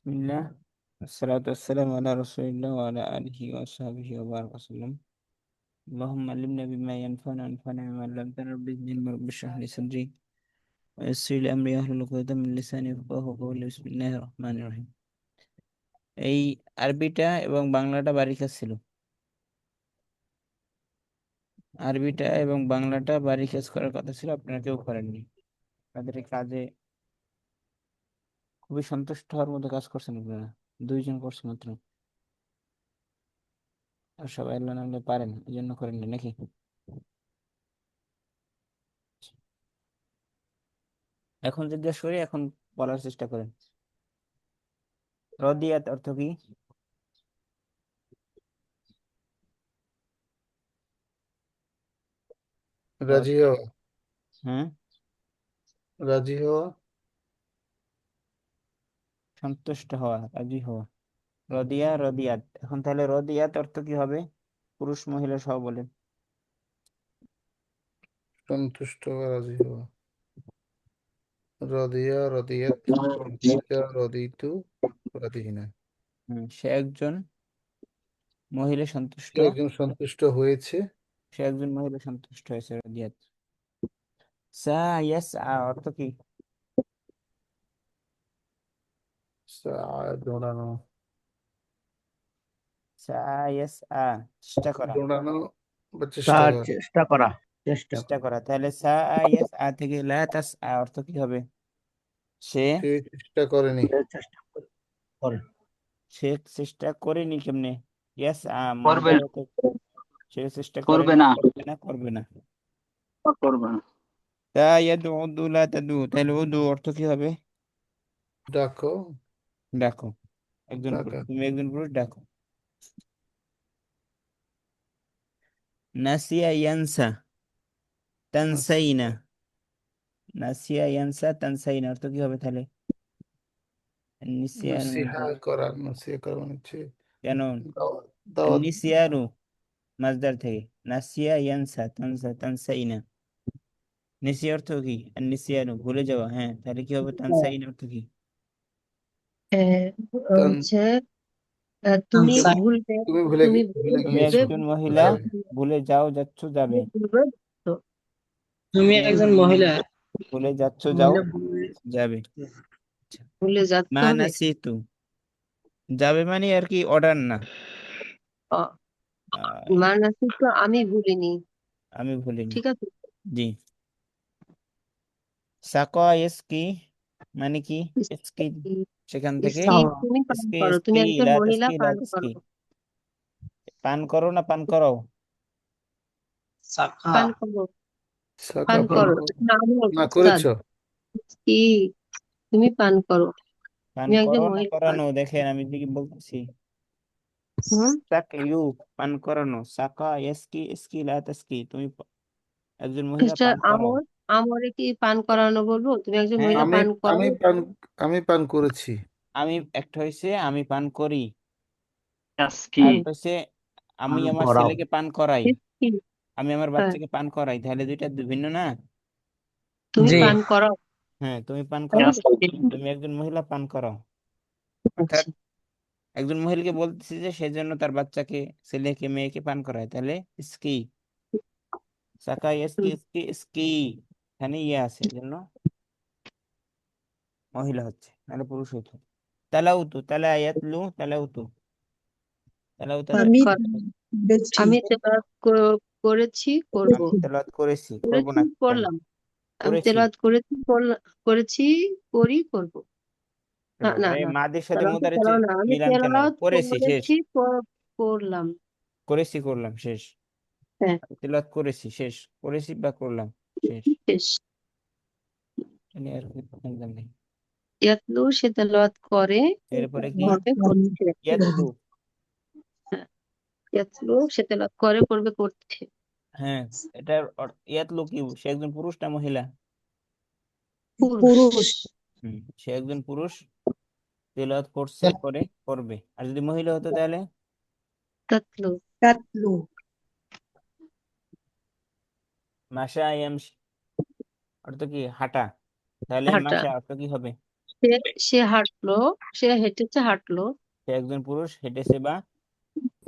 বিসমিল্লাহ আসসালাতু ওয়াসসালামু আলা রাসূলিল্লাহ ওয়া আলা আলিহি ওয়া সাহবিহি ওয়া বারাকা ওয়াসাল্লাম। আল্লাহুম্মা আল্লিমনা বিমা ইয়ানফা'ুনা ওয়ানফা'না বিমা 'allamtana rabbi zidni ilman rabbi ishrah li sadri wa yassir li amri wahlul 'uqdatam min lisani yafqahu qawli বিসমিল্লাহির রহমানির রহিম। এই আরবিটা এবং বাংলাটা বাড়ির কাজ ছিল। আরবিটা এবং বাংলাটা বাড়ির কাজ করার কথা ছিল, আপনারা কেউ করেননি। আপনাদের এই কাজে খুবই সন্তুষ্ট হওয়ার মতো কাজ করছেন আপনারা। দুইজন করছেন মাত্র, আর সবাই আল্লাহ নামলে পারেন, এই জন্য করেননি নাকি? এখন জিজ্ঞেস করি, এখন বলার চেষ্টা করেন। রদিয়াত অর্থ কি? রাজি হওয়া। হ্যাঁ, রাজি হওয়া। সন্তুষ্ট হওয়া, রাজি হওয়া। রদিয়া, রদিয়াত। এখন তাহলে রদিয়াত অর্থ কি হবে? পুরুষ মহিলা সহ বলেন। সন্তুষ্ট হওয়া, রাজি হওয়া। রদিয়া, রদিয়াত, রদিতা, রদিতু, রদিহিনা। সে একজন মহিলা সন্তুষ্ট। সে একজন সন্তুষ্ট হয়েছে। সে একজন মহিলা সন্তুষ্ট হয়েছে, রদিয়াত। সা ইয়াস আ অর্থ কি? দৌড়ানো। সা ইয়াস আ চেষ্টা করা। দৌড়ানো বা চেষ্টা তার করা। চেষ্টা করা, চেষ্টা চেষ্টা করা। করা, তাহলে সা ইয়াস আ থেকে লা তাস আ অর্থ কি হবে? সে সে চেষ্টা করেনি। সে চেষ্টা করে। সে চেষ্টা করেনি কেমনে? ইয়াস আ করবে মধ্যে না, তো সে চেষ্টা করবে করেনি, না, করবে না, করবে না। করবে না। তা ইয়াদু উদু লা তাদু, তাহলে উদু অর্থ কি হবে? ডাকো। ডাকো। একজন পুরুষ, ডাকা। তুমি একজন পুরুষ, ডাকো। নাসিয়া ইয়ানসা তানসাইনা। নাসিহা। নাসিয়া ইয়ানসা তানসাইনা অর্থ কি হবে তাহলে? নিসিয়ানুর নাসিহা মধ্যে করা। নাসিহা করা মানে হচ্ছে কেন? দাওয়াত। নিসিয়ানু মাজদার থেকে। নাসিয়া ইয়ানসা তানসা তানসাইনা। নিসিয়া অর্থ কি? আর নিসিয়ানু ভুলে যাওয়া, হ্যাঁ, তাহলে কি হবে? তানসাইনা অর্থ কি? আহ, তান হচ্ছে তুমি তুমি ভুলবে, তুমি ভুলে তুমি ভুলে তুমি গিয়েছো। একজন মহিলা, যাবে। ভুলে যাও, যাচ্ছ, যাবে। ভুলবে তো। তুমি তুমি একজন একজন মহিলা, ভুলে যাচ্ছ, যাও, মহিলা ভুলে- যাবে। আচ্ছা। ভুলে মা যেতে হবে। নাসিতু, যাবে মানে আর কি, অর্ডার না। আহ, আহ, মানাসি তো আমি ভুলিনি। আমি ভুলিনি। ঠিক আছে। জি। সাকা ইসকি মানে কি? ইসকি, সেখান থেকে ইসকি তুমি পান ইসকি করো, তুমি ইসকি একজন লা মহিলা তাসকি লা পান তাসকি। করো। পান করো না পান করো? শাখা পান করো, সাকা পান পান করো। করো। না, আমি না উস্তাদ। করেছো। কি তুমি পান করো, পান তুমি একজন করো না মহিলা পান। করানো, দেখেন আমি কি বলতেছি। হুম। সাক ইউ, পান করানো। সাকা ইসকি ইসকি লা তাসকি, তুমি একজন মহিলা মিস্টার পান করো। আমর, আমরে কি পান করানো বলবো? তুমি একজন হ্যাঁ, মহিলা আমি পান করো। আমি পান আমি পান করেছি। আমি একটা হয়েছে আমি পান করি, কি? আর একটা হচ্ছে আমি পান আমার করাও। ছেলেকে পান করাই, ইসকি, আমি আমার হ্যাঁ, বাচ্চাকে পান করাই, তাহলে দুইটা ভিন্ন না? তুমি জি, পান করাও। হ্যাঁ, তুমি পান তাই করাও, তো? তুমি একজন মহিলা পান করাও। অর্থাৎ আচ্ছা। একজন মহিলাকে বলতেছি যে সেজন্য তার বাচ্চাকে, ছেলেকে, মেয়েকে পান করায়, তাহলে স্কি, সাকা স্কি হুম। স্কি স্কি, এখানে ইয়ে আছে, এজন্য মহিলা হচ্ছে, নাহলে পুরুষ হইতো। তালাউতু, তালা ইয়াতলু, তালাউতু। তালাউতু তাহলে পান আমি করা। করেছি। আমি তেলাওয়াত করেছি, করব। আমি তেলাওয়াত করেছি, করব করেছি, না কেন? করলাম। আমি করেছি। তেলাওয়াত করেছি, করেছি, করি, করব। না, কেন না, এই না। মাদের সাথে তেলাওয়াত মুদারিচের তেলাওয়াত না, আমি মিলান কেন? তেলাওয়াত করেছি শেষ। করেছি, করলাম। করেছি করলাম শেষ। হ্যাঁ, আমি তেলাওয়াত করেছি শেষ, করেছি বা করলাম শেষ। শেষ। এ আর কি একদম নেই। ইয়াতলু সে তেলাওয়াত করে, এরপরে কি? করবে, করছে। ইয়াতলু। হ্যাঁ, ইয়াতলু সে তেলাওয়াত করে, করবে, করছে। হ্যাঁ, এটার ইয়াতলু কি, সে একজন পুরুষ না মহিলা? পুরুষ। পুরুষ। সে একজন পুরুষ, তেলাওয়াত করছে, করে, করবে। আর যদি মহিলা হতো তাহলে তাতলু কাতলু। মাশা ইয়ামশি অর্থ কি? হাঁটা। তাহলে হাঁটা। মাশা অর্থ কি হবে? সে সে হাঁটলো, সে হেঁটেছে, হাঁটলো, সে একজন পুরুষ হেঁটেছে বা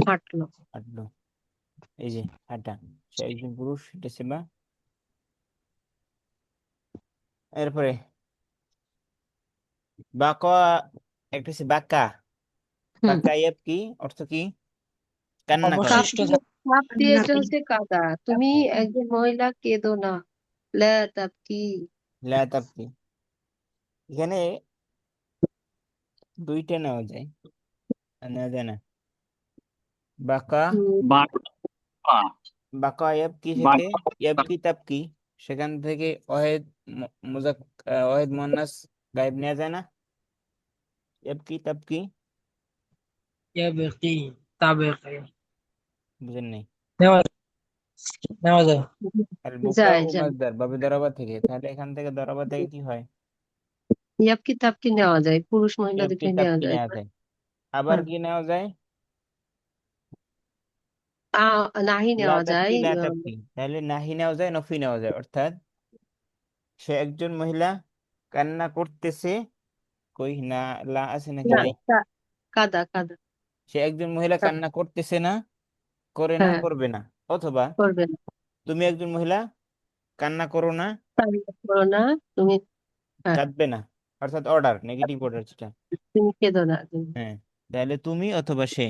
হাঁটলো। হাঁটলো। এই যে হাঁটা, সে একজন পুরুষ হেঁটেছে বা। এরপরে বাকা, একটা হচ্ছে বাক্কা। হুম। বাক্কা কি অর্থ কি? কান্না করা। কাপ অবশিষ্ট দিয়ে কাপ দিয়ে এটা থাকা। হচ্ছে কাদা। তুমি একজন মহিলা, কেঁদো না। লা তাবকি। লা তাবকি, এখানে দুইটা নেওয়া যায়, আর নেওয়া যায় না। বাকা, বাঁকা বাকা ইয়াবকি থেকে বাঁকা ইয়াবকি তাবকি, সেখান থেকে ওয়াহেদ মুজাক ওয়াহেদ মুয়ান্নাস গায়েব নেওয়া যায় না? ইয়াবকি তাবকি, ইয়াবকি, তাবকি। বুঝেন নাই? নেওয়া নেওয়া যায়। আর বুকা যায় ও যায়। মাসদার বাবে দরাবা থেকে, তাহলে এখান থেকে দরাবা থেকে কি হয়? ইয়াবকি তাবকি নেওয়া যায়, পুরুষ মহিলা ইয়াবকি দুটোই নেওয়া তাবকি যায়। নেওয়া যায়। আবার হ্যাঁ। কি নেওয়া যায়? নাহি লা নেওয়া যায়। তাবকি লা তাবকি, তাহলে নাহি নেওয়া যায়, নফি নেওয়া যায়। অর্থাৎ সে একজন মহিলা কান্না করতেছে, কই না, লা আছে নাকি না, নাই? কাদা কাদা। সে একজন মহিলা কাদা। কান্না করতেছে না, করে না, হ্যাঁ, করবে না। অথবা করবে না। তুমি একজন মহিলা কান্না করো না, কান্না করো না তুমি। হ্যাঁ, কাঁদবে না। অর্থাৎ অর্ডার, নেগেটিভ অর্ডার যেটা। তুমি কেঁদো না তুমি। হ্যাঁ, তাহলে তুমি অথবা সে।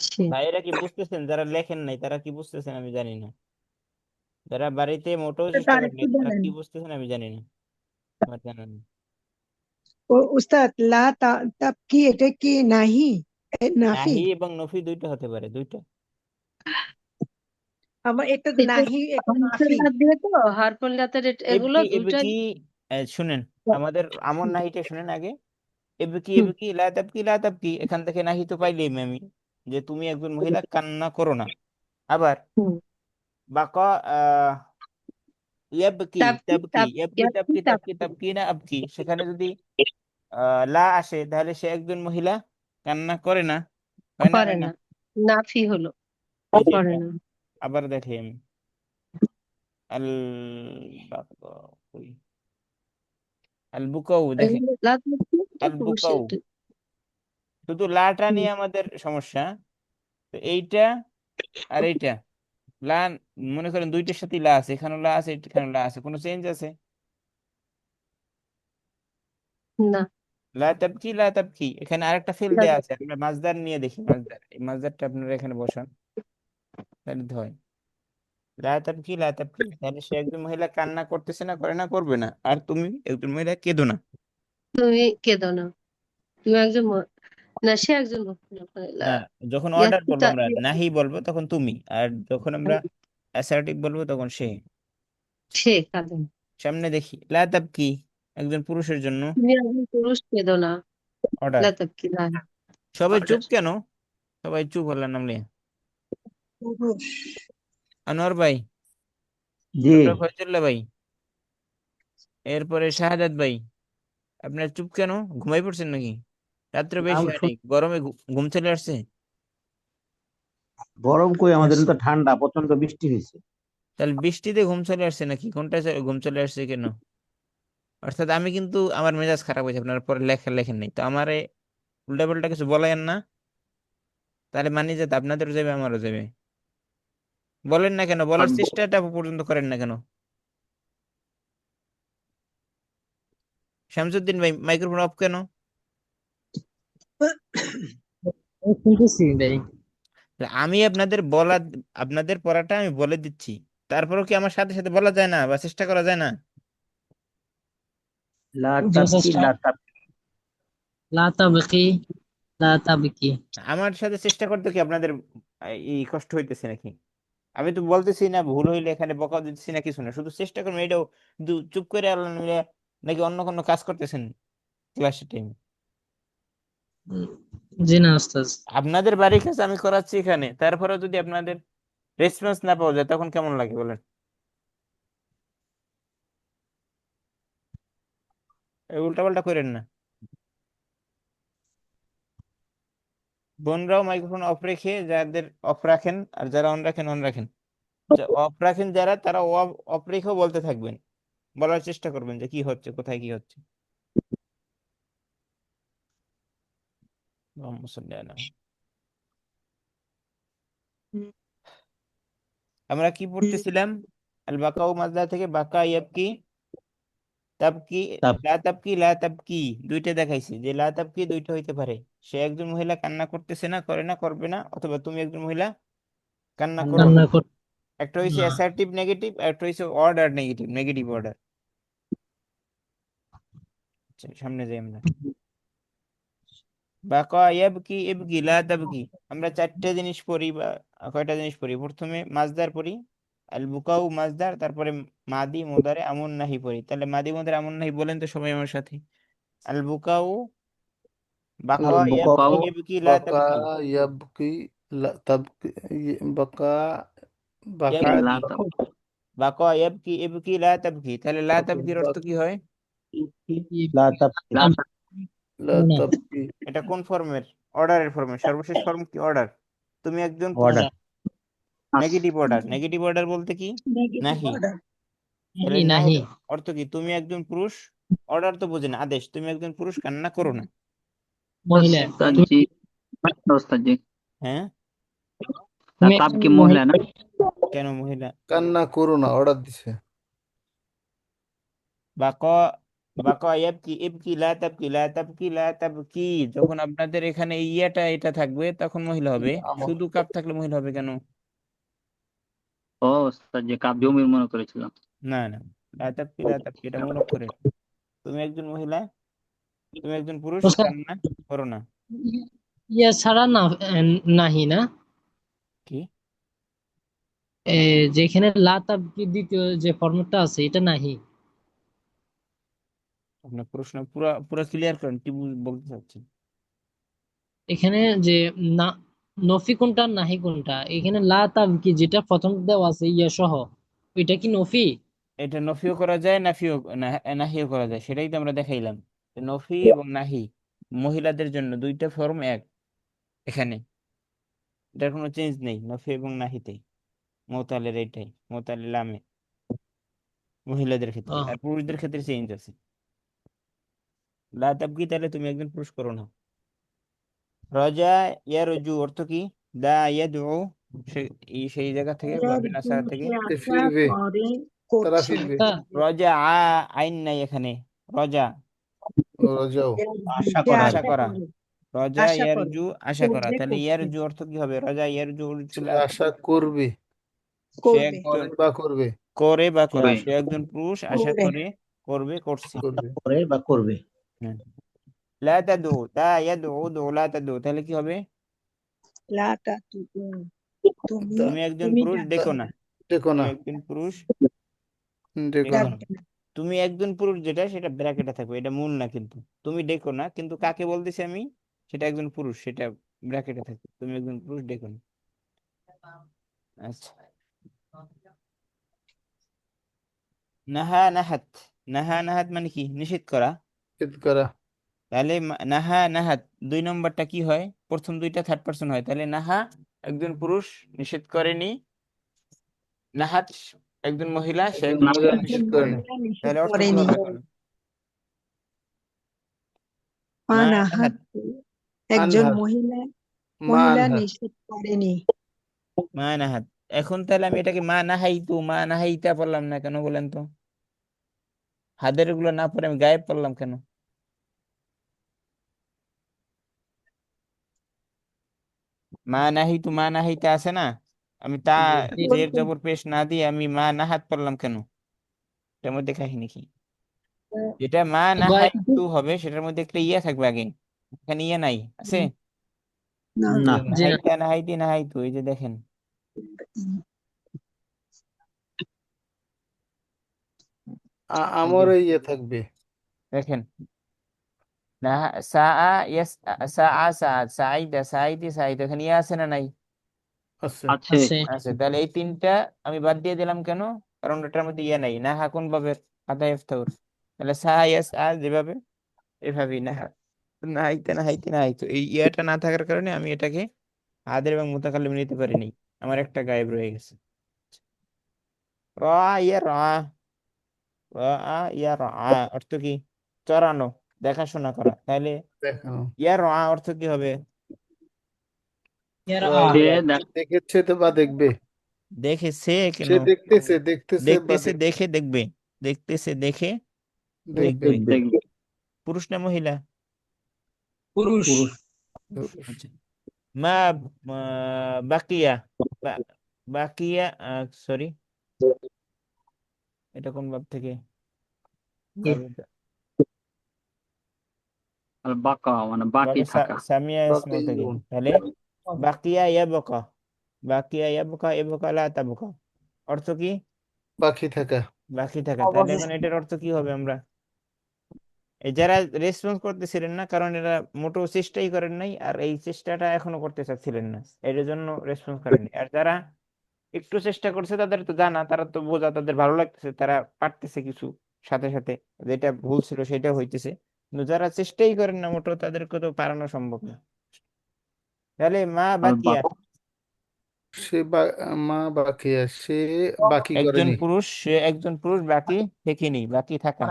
সে। ভাইয়েরা কি বুঝতেছেন? যারা লেখেন নাই তারা কি বুঝতেছেন আমি জানি না। যারা বাড়িতে মোটেও চেষ্টা তার করেন একটু নাই তারা বলেন। কি বুঝতেছেন আমি জানি না। আমার জানা নেই। উস্তাদ, তাপ কি, এটা কি নাহি, নাফি? নাহি এবং নফি দুইটা হতে পারে, দুইটা। আমার একটা এটা নাহি, একটা হারফুল নাফি। লাত দিয়ে তো, হারফুল লাতের এগুলো এবকি দুইটাই। এবকি, শুনেন, আমাদের আমর নাহিটা শুনেন আগে। এবকি হুম, এবকি লা তাবকি লা তাবকি, এখান থেকে নাহি তো পাইলেই আমি, যে তুমি একজন মহিলা কান্না করো না। আবার হুম। বাকা ইয়াবকি তাবকি তাবকি, ইয়াবকি ইয়াবকি তাবকি তাবকি তাবকি। তাবকি না আবকি, সেখানে যদি লা আসে তাহলে সে একজন মহিলা কান্না করে না, হয় না, করে হয় না? না, নাফি হলো, এই যে করে এটা, না। আবার দেখি আমি। আল বাকা, কই? আল বুকাউ, দেখেন। লাত তো আল বুকাউ, পুরুষের। শুধু লাটা হুম, নিয়ে আমাদের সমস্যা। তো এইটা আর এইটা, লা, মনে করেন দুইটার সাথে লা আছে, এখানে লা আছে, এখানে লা আছে, কোনো চেঞ্জ আছে? না। লা তাবকি লা তাবকি, এখানে আরেকটা ফেল না, দেয়া আছে, আমরা মাজদার নিয়ে দেখি। মাজদার, এই মাজদারটা আপনারা এখানে বসান, তাহলে হয় লা তাবকি লা তাবকি, তাহলে সে একজন মহিলা কান্না করতেছে না, করে না, করবে না। আর তুমি একজন মহিলা কেঁদো না। তুমি কেঁদো না। তুমি একজন না, সে একজন মহিলা। না, যখন অর্ডার ইয়াবকি বলবো, আমরা নাহি বলবো তখন তুমি, আর যখন আমরা অ্যাসার্টিভ বলবো তখন সে। সে কাঁদে না। সামনে দেখি, লা তাবকি একজন পুরুষের জন্য তুমি একজন পুরুষ, কেঁদো না। অর্ডার। লা তাবকি না। সবাই চুপ অর্ডার। কেন? সবাই চুপ হলেন নামলে। পুরুষ। আনোয়ার ভাই, জি, ডক্টর ফয়জুল্লাহ ভাই, এরপরে শাহাদাত ভাই, আপনার চুপ কেন? ঘুমাই পড়ছেন নাকি? রাত্র বেশি হয়নি, গরমে ঘুম চলে আসছে? গরম কই, আমাদের তো ঠান্ডা, প্রচন্ড বৃষ্টি হয়েছে। তাহলে বৃষ্টিতে ঘুম চলে আসছে নাকি? কোনটা ঘুম চলে আসছে কেন? অর্থাৎ আমি কিন্তু, আমার মেজাজ খারাপ হয়েছে, আপনার পরে লেখেন নাই তো আমারে উল্টা পাল্টা কিছু বলেন না, তাহলে মানি যে আপনাদেরও যাবে আমারও যাবে। বলেন না কেন? বলার চেষ্টাটা পর্যন্ত করেন না কেন? শামসুদ্দিন ভাই, মাইক্রোফোন অফ কেন? শুনতেছি ভাই। আমি আপনাদের বলা, আপনাদের পড়াটা আমি বলে দিচ্ছি, তারপরেও কি আমার সাথে সাথে বলা যায় না বা চেষ্টা করা যায় না? লা তাবকি লা তাবকি। লা তাবকি, লা তাবকি। আমার সাথে চেষ্টা করতে কি আপনাদের এই কষ্ট হইতেছে নাকি? আমি তো বলতেছি না, ভুল হইলে এখানে বকা দিতেছি না, কিছু না, শুধু চেষ্টা করুন এটাও। কিন্তু চুপ করে আল্লাহ মিলে নাকি অন্য কোনো কাজ করতেছেন ক্লাসের টাইমে? জি না ওস্তাদ। আপনাদের বাড়ির কাছে আমি করাচ্ছি এখানে, তারপরেও যদি আপনাদের রেসপন্স না পাওয়া যায় তখন কেমন লাগে বলেন? এই উল্টাপাল্টা করেন না। বোনরাও মাইক্রোফোন অফ রেখে, যাদের অফ রাখেন, আর যারা অন রাখেন অন রাখেন। অফ রাখেন যারা, তারা অফ রেখেও বলতে থাকবেন, বলার চেষ্টা করবেন যে কি হচ্ছে, কোথায় কি হচ্ছে। আল্লাহুম্মা সাল্লি আলা। হুম, আমরা কি পড়তেছিলাম? আল বাকাউ মাজদা থেকে বাকা ইয়াবকি তাবকি, তাব লা তাবকি লা তাবকি দুইটা দেখাইছি যে লা তাবকি দুইটা হইতে পারে। সে একজন মহিলা কান্না করতেছে না, করে না, করবে না, অথবা তুমি একজন মহিলা কান্না করো না। কান্না কর একটা হইছে না। অ্যাসার্টিভ নেগেটিভ, একটা হইছে অর্ডার নেগেটিভ, নেগেটিভ অর্ডার। সামনে যাই আমরা। বাকা ইয়াবকি ইবকি লা তাবকি, আমরা চারটে জিনিস পড়ি বা কয়টা জিনিস পড়ি? প্রথমে মাজদার পড়ি, আল বুকাউ মাজদার, তারপরে মাদি মুদারে আমন নাহি পড়ি। তাহলে মাদি মুদারে আমন নাহি বলেন তো সবাই আমার সাথে। আল বুকাউ বাকা আল ইয়াবকি বুকাউ ইবকি লা বাকা তাবকি, ইয়াবকি তাবকি বাকা বাকা ইয়াবকি লা তাব বাকা ইয়াবকি ইবকি লা তাবকি। তাহলে লা তাবকির অর্থ কি হয়? লা তাবকি লা তাব লা না। তাবকি এটা কোন ফর্মের? অর্ডারের ফর্মের সর্বশেষ ফর্ম কি? অর্ডার। তুমি একজন পুরুষ, order negative order. Negative order বলতে কি? নেগেটিভ নাহি। অর্ডার। তাহলে নাহি। নাহির অর্থ কি? তুমি একজন পুরুষ, অর্ডার তো বোঝেন আদেশ, তুমি একজন পুরুষ কান্না করো না। মহিলা উস্তাদ তুমি জি, উস্তাদ জি, হ্যাঁ, তুমি তাব একজন কি মহিলা না? কেন মহিলা? কান্না করো না অর্ডার দিছে। বাকা বাকা ইয়াবকি ইবকি লা তাবকি লা তাবকি লা তাবকি, যখন আপনাদের এখানে ইয়াটা এটা থাকবে তখন মহিলা হবে। আমল শুধু কাপ থাকলে মহিলা হবে কেন? ও উস্তাদ জি, কাব জমির মনে করেছিলাম। না না, লা তাবকি লা তাবকি এটা মূল অক্ষরের। তুমি একজন মহিলা, তুমি একজন পুরুষ ওস্তাদ, কান্না করো না। ইয়া ছাড়া না, নাহি না। কি? যেখানে লা তাবকি দ্বিতীয় যে ফর্মুলাটা আছে এটা নাহি। আপনার প্রশ্ন পুরা পুরা ক্লিয়ার করেন, কি বলতে চাচ্ছেন? এখানে যে না, নফি কোনটা নাহি কোনটা? এখানে লা তাবকি যেটা প্রথম দেওয়া আছে ইয়া সহ, ওইটা কি নফি? এটা নফিও করা যায়, নাফিও নাহিও করা যায়, সেটাই তো আমরা দেখাইলাম। নফি এবং নাহি মহিলাদের জন্য দুইটা ফর্ম এক এখানে, এটার কোনো চেঞ্জ নেই নফি এবং নাহিতে। মোতালের এইটাই, মোতালে লামে মহিলাদের ক্ষেত্রে, আহ, আর পুরুষদের ক্ষেত্রে চেঞ্জ আছে। লা তাবগি তাহলে তুমি একজন পুরুষ করো না। রাজা ইয়া রুজু অর্থ কি? দা ইয়াদু, সেই জায়গা থেকে বাবে নাসারা থেকে। সে আশা ফিরবে, করে তারা করছে। ফিরবে। তা রাজা আইন নাই এখানে। রাজা ওরা যাও আশা সে করা আর আশা কি। আশা করা, করে, রাজা আশা করে, ইয়ারজু আশা করা। করবে, তাহলে করছে, ইয়ারজু অর্থ কি হবে? রাজা ইয়ারজু সে চুলা, আশা করবে, সে করবে, একজন করে বা করবে, করে বা করে, করে সে একজন পুরুষ আশা করে, করে, করবে, করছে। করবে। করে বা করবে। হ্যাঁ। লা তাদু তা ইয়াদু দু লা তাদু, তাহলে কি হবে? লাটা তুমি, তা- তুমি একজন তুমি পুরুষ ডাকবে ডেকো না, না। দেখো তুমি না, একজন পুরুষ দেখো ডেকো না। না। ডাকবে না। তুমি একজন পুরুষ যেটা, সেটা ব্র্যাকেটে থাকবে, এটা মূল না কিন্তু। তুমি ডেকো না, কিন্তু কাকে বলতেছি আমি, সেটা একজন পুরুষ, সেটা ব্র্যাকেটে থাকবে। তুমি একজন পুরুষ ডেকো না। আচ্ছা, নাহা নাহাত, নাহা নাহাত মানে কি? নিষেধ করা। চিৎ করা, তাহলে নাহা নাহাত দুই নম্বরটা কি হয়? প্রথম দুইটা থার্ড পারসন হয়। তাহলে নাহা একজন পুরুষ নিষেধ করেনি, নাহাত একজন মহিলা, সে একজন একজন মহিলা মহিলা একজন নিষেধ নিষেধ করে করেন। নাই। মহিলা নিষেধ তাহলে অর্থ কি করেনি, হবে এখন? মা আনাহাত, নাহাত, একজন আনহার, মহিলা, মা মহিলা আনহার, নিষেধ করেনি। মা নাহাত। এখন তাহলে আমি এটাকে মা নাহাইতু, মা নাহাইতা পড়লাম না কেন বলেন তো? হাদের গুলো না পড়ে আমি গায়েব পড়লাম কেন? মা নাহিতু মা নাহিতা আছে না, আমি তা জের বলতে জবর পেশ না দিয়ে আমি মা নাহাত পড়লাম কেন? এটার মধ্যে কাহিনী কি? যেটা মা গায়ত্রী নাহাইতু হবে সেটার মধ্যে একটা ইয়া থাকবে আগে, এখানে ইয়া নাই আছে। না, না। এই যে জি না। নাহাইতা নাহাইতি নাহাইতু, এই যে দেখেন, এই যে আমারও ইয়ে থাকবে। দেখেন, নাহা সা ইয়াস, সা সাআদ, সাইদা সাইদি সাইদ, এখানে ইয়া আছে না নাই? আছে, আছে। আছে। আচ্ছা, তাহলে এই তিনটা আমি বাদ দিয়ে দিলাম কেন? কারণ এটার মধ্যে ইয়া নাই। নাহা কোন ভাবে? আদা ইফতাউর। তাহলে সা ইয়াস আ যেভাবে, এভাবেই নাহা। নাহাইতে নাহাইতে নাহাইতু, এই ইয়াটা না থাকার কারণে আমি এটাকে হাদের এবং মুতাকাল্লিম নিতে পারিনি, আমার একটা গায়েব রয়ে গেছে। রা ইয়া রা, রা ইয়া রা অর্থ কি? চরানো। দেখাশোনা করা। তাহলে দেখানো। ইয়ার অর্থ কি হবে? ইয়ার ওয়াই সে সে দেখেছে তো বা দেখবে, দেখেছে কেন? সে দেখতেছে দেখতেছে বা দেখতেছে দেখে দেখবে, দেখতেছে দেখে দেখবে। দেখবে। দেখবে। পুরুষ না মহিলা? পুরুষ। পুরুষ। আচ্ছা। মা বাকিয়া, বাকিয়া, সরি, এটা কোন ভাব থেকে? আর বাঁকা মানে বাকি বাবে থাকা। সামিয়া ইসমাও থেকে। বাকিউন। তাহলে বাকিয়া ইয়াবকা, বাকিয়া ইয়াবকা ইয়াবকা লা তাবকা, অর্থ কি? বাকি থাকা। বাকি থাকা। তাহলে এখন এটার অর্থ কি হবে? আমরা এই যারা রেসপন্স করতেছিলেন না, কারণ এরা মোটেও চেষ্টাই করেন নাই, আর এই চেষ্টাটা এখনো করতে চাচ্ছিলেন না, এর জন্য রেসপন্স করেননি। আর যারা একটু চেষ্টা করছে তাদের তো জানা, তারা তো বোঝা, তাদের ভালো লাগতেছে, তারা পারতেছে কিছু, সাথে সাথে যেটা ভুল ছিল সেটা হইতেছে। কিন্তু যারা চেষ্টাই করেন না মোটেও, তাদেরকে তো পারানো সম্ভব না। তাহলে মা আর বাকিয়া, সে মা বাকিয়া, সে বাকি একজন করেনি, পুরুষ, সে একজন পুরুষ বাকি থেকেনি, বাকি থাকা।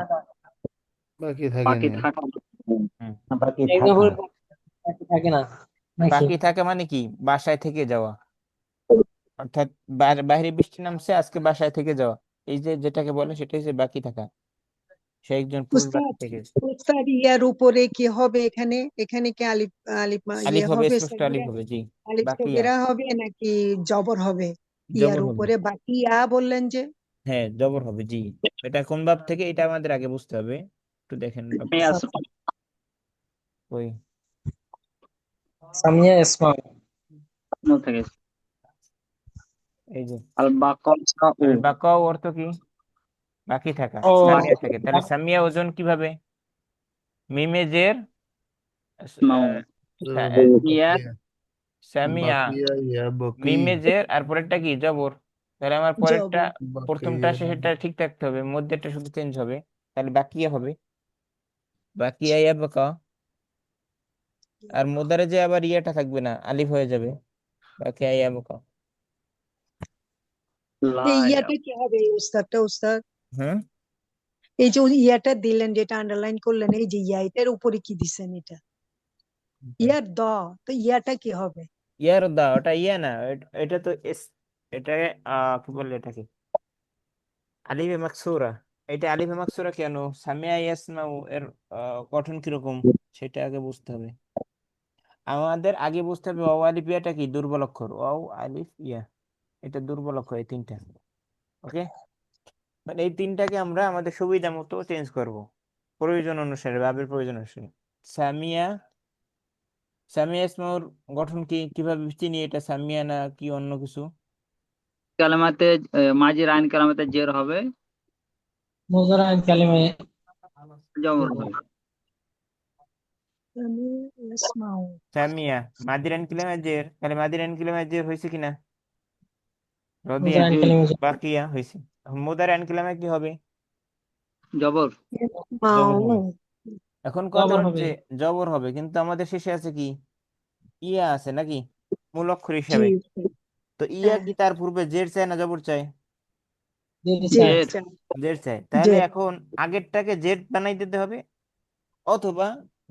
বাকি বাকি থাকেনি। থাকা। হুম, বাকি একদম থাকা। পুরুষ থাকে না নাকি? বাকি থাকা মানে কি? বাসায় থেকে যাওয়া, অর্থাৎ বাইরে বৃষ্টি নামছে, আজকে বাসায় থেকে যাওয়া, এই যে যেটাকে বলে সেটা হচ্ছে বাকি থাকা। সে একজন পুরুষ বাকি উস্তাদ থেকে। উস্তাদ ইয়ার উপরে কি হবে এখানে? এখানে কি আলিফ আলিফ আলিফ ইয়ে হবে, হবে, স্পষ্ট আলিফ সগিরা? হবে, জি। আলিফ বাকিয়া, সগিরা হবে নাকি জবর হবে? ইয়ার জবর হবে। উপরে বাকিয়া বললেন যে? হ্যাঁ, জবর হবে, জি। এটা কোন ভাব থেকে, এটা আমাদের আগে বুঝতে হবে। একটু দেখেন ভাবটা। ওই সামিয়া ইসমাও। থেকে এই যে আল বাঁকা ও বাকা অর্থ কি? বাকি থাকা, ও সামিয়া থেকে। তাহলে সামিয়া ওজন কিভাবে? মিমে জের, মাও ইয়া হ্যাঁ, সামিয়া, বাকিয়া ইয়া বকি। মিমে জের, আর পরেরটা কি? জবর। তাহলে আমার পরেরটা, জবর। প্রথমটা বাকিয়া। আসে সেটা ঠিক থাকতে হবে, মধ্যেটা শুধু চেঞ্জ হবে। তাহলে বাকিয়া হবে, বাকিয়া ইয়া বাকা। আর মোদারে যে আবার ইয়াটা থাকবে না, আলিফ হয়ে যাবে, বাকিয়া ইয়া বাকা। এই লা ইয়াটা কি হবে উস্তাদটা? উস্তাদ, হুম, এই যে ইয়াটা দিলেন, যেটা আন্ডারলাইন করলেন, এই যে ইয়া, এটার উপরে কি দিছেন? এটা ইয়ার দ, তো ইয়াটা কি হবে? ইয়ার দা, ওটা ইয়া না, এটা তো এস, এটাকে কি বলে এটাকে? আলিফে মাকসুরা। এটা আলিফে মাকসুরা কেন? সামিয়া ইয়াসমাউ এর গঠন কিরকম সেটা আগে বুঝতে হবে। আমাদের আগে বুঝতে হবে ওয়াও আলিফ ইয়াটা কি? দুর্বল অক্ষর। ওয়াও আলিফ ইয়া, এটা দুর্বল অক্ষর, এই তিনটা। ওকে, মানে এই তিনটাকে আমরা আমাদের সুবিধা মতো চেঞ্জ করব, প্রয়োজন অনুসারে, ভাবের প্রয়োজন অনুসারে। সামিয়া, সামিয়া ইসমাউর গঠন কি, কিভাবে চিনি এটা? সামিয়া না কি অন্য কিছু? কালামাতে মাঝের আইন কালামাতে জের হবে, মুজারা কালিমায়ে জবর হবে। আমি ইসমাউ। সামিয়া মাদিরান কিলামাজের, তাহলে মাদিরান কিলামাজের হয়েছে কিনা? রদিয়া, মুজারা জি কালিমা বাকিয়া হয়েছে। এখন মুদারান কিলামে কি হবে? জবর। জবর ইসমাউ। হবে। এখন কথা জবর হবে। হচ্ছে জবর হবে, কিন্তু আমাদের শেষে আছে কি? ইয়া আছে নাকি, মূল অক্ষর জি হিসাবে। উস্তাদ। তো ইয়া হ্যাঁ, কি তার পূর্বে জের চায় না জবর চায়? জের জেড চায়। জের চাই। জের চায়। তাহলে জেড। এখন আগেরটাকে জেড বানাই দিতে হবে, অথবা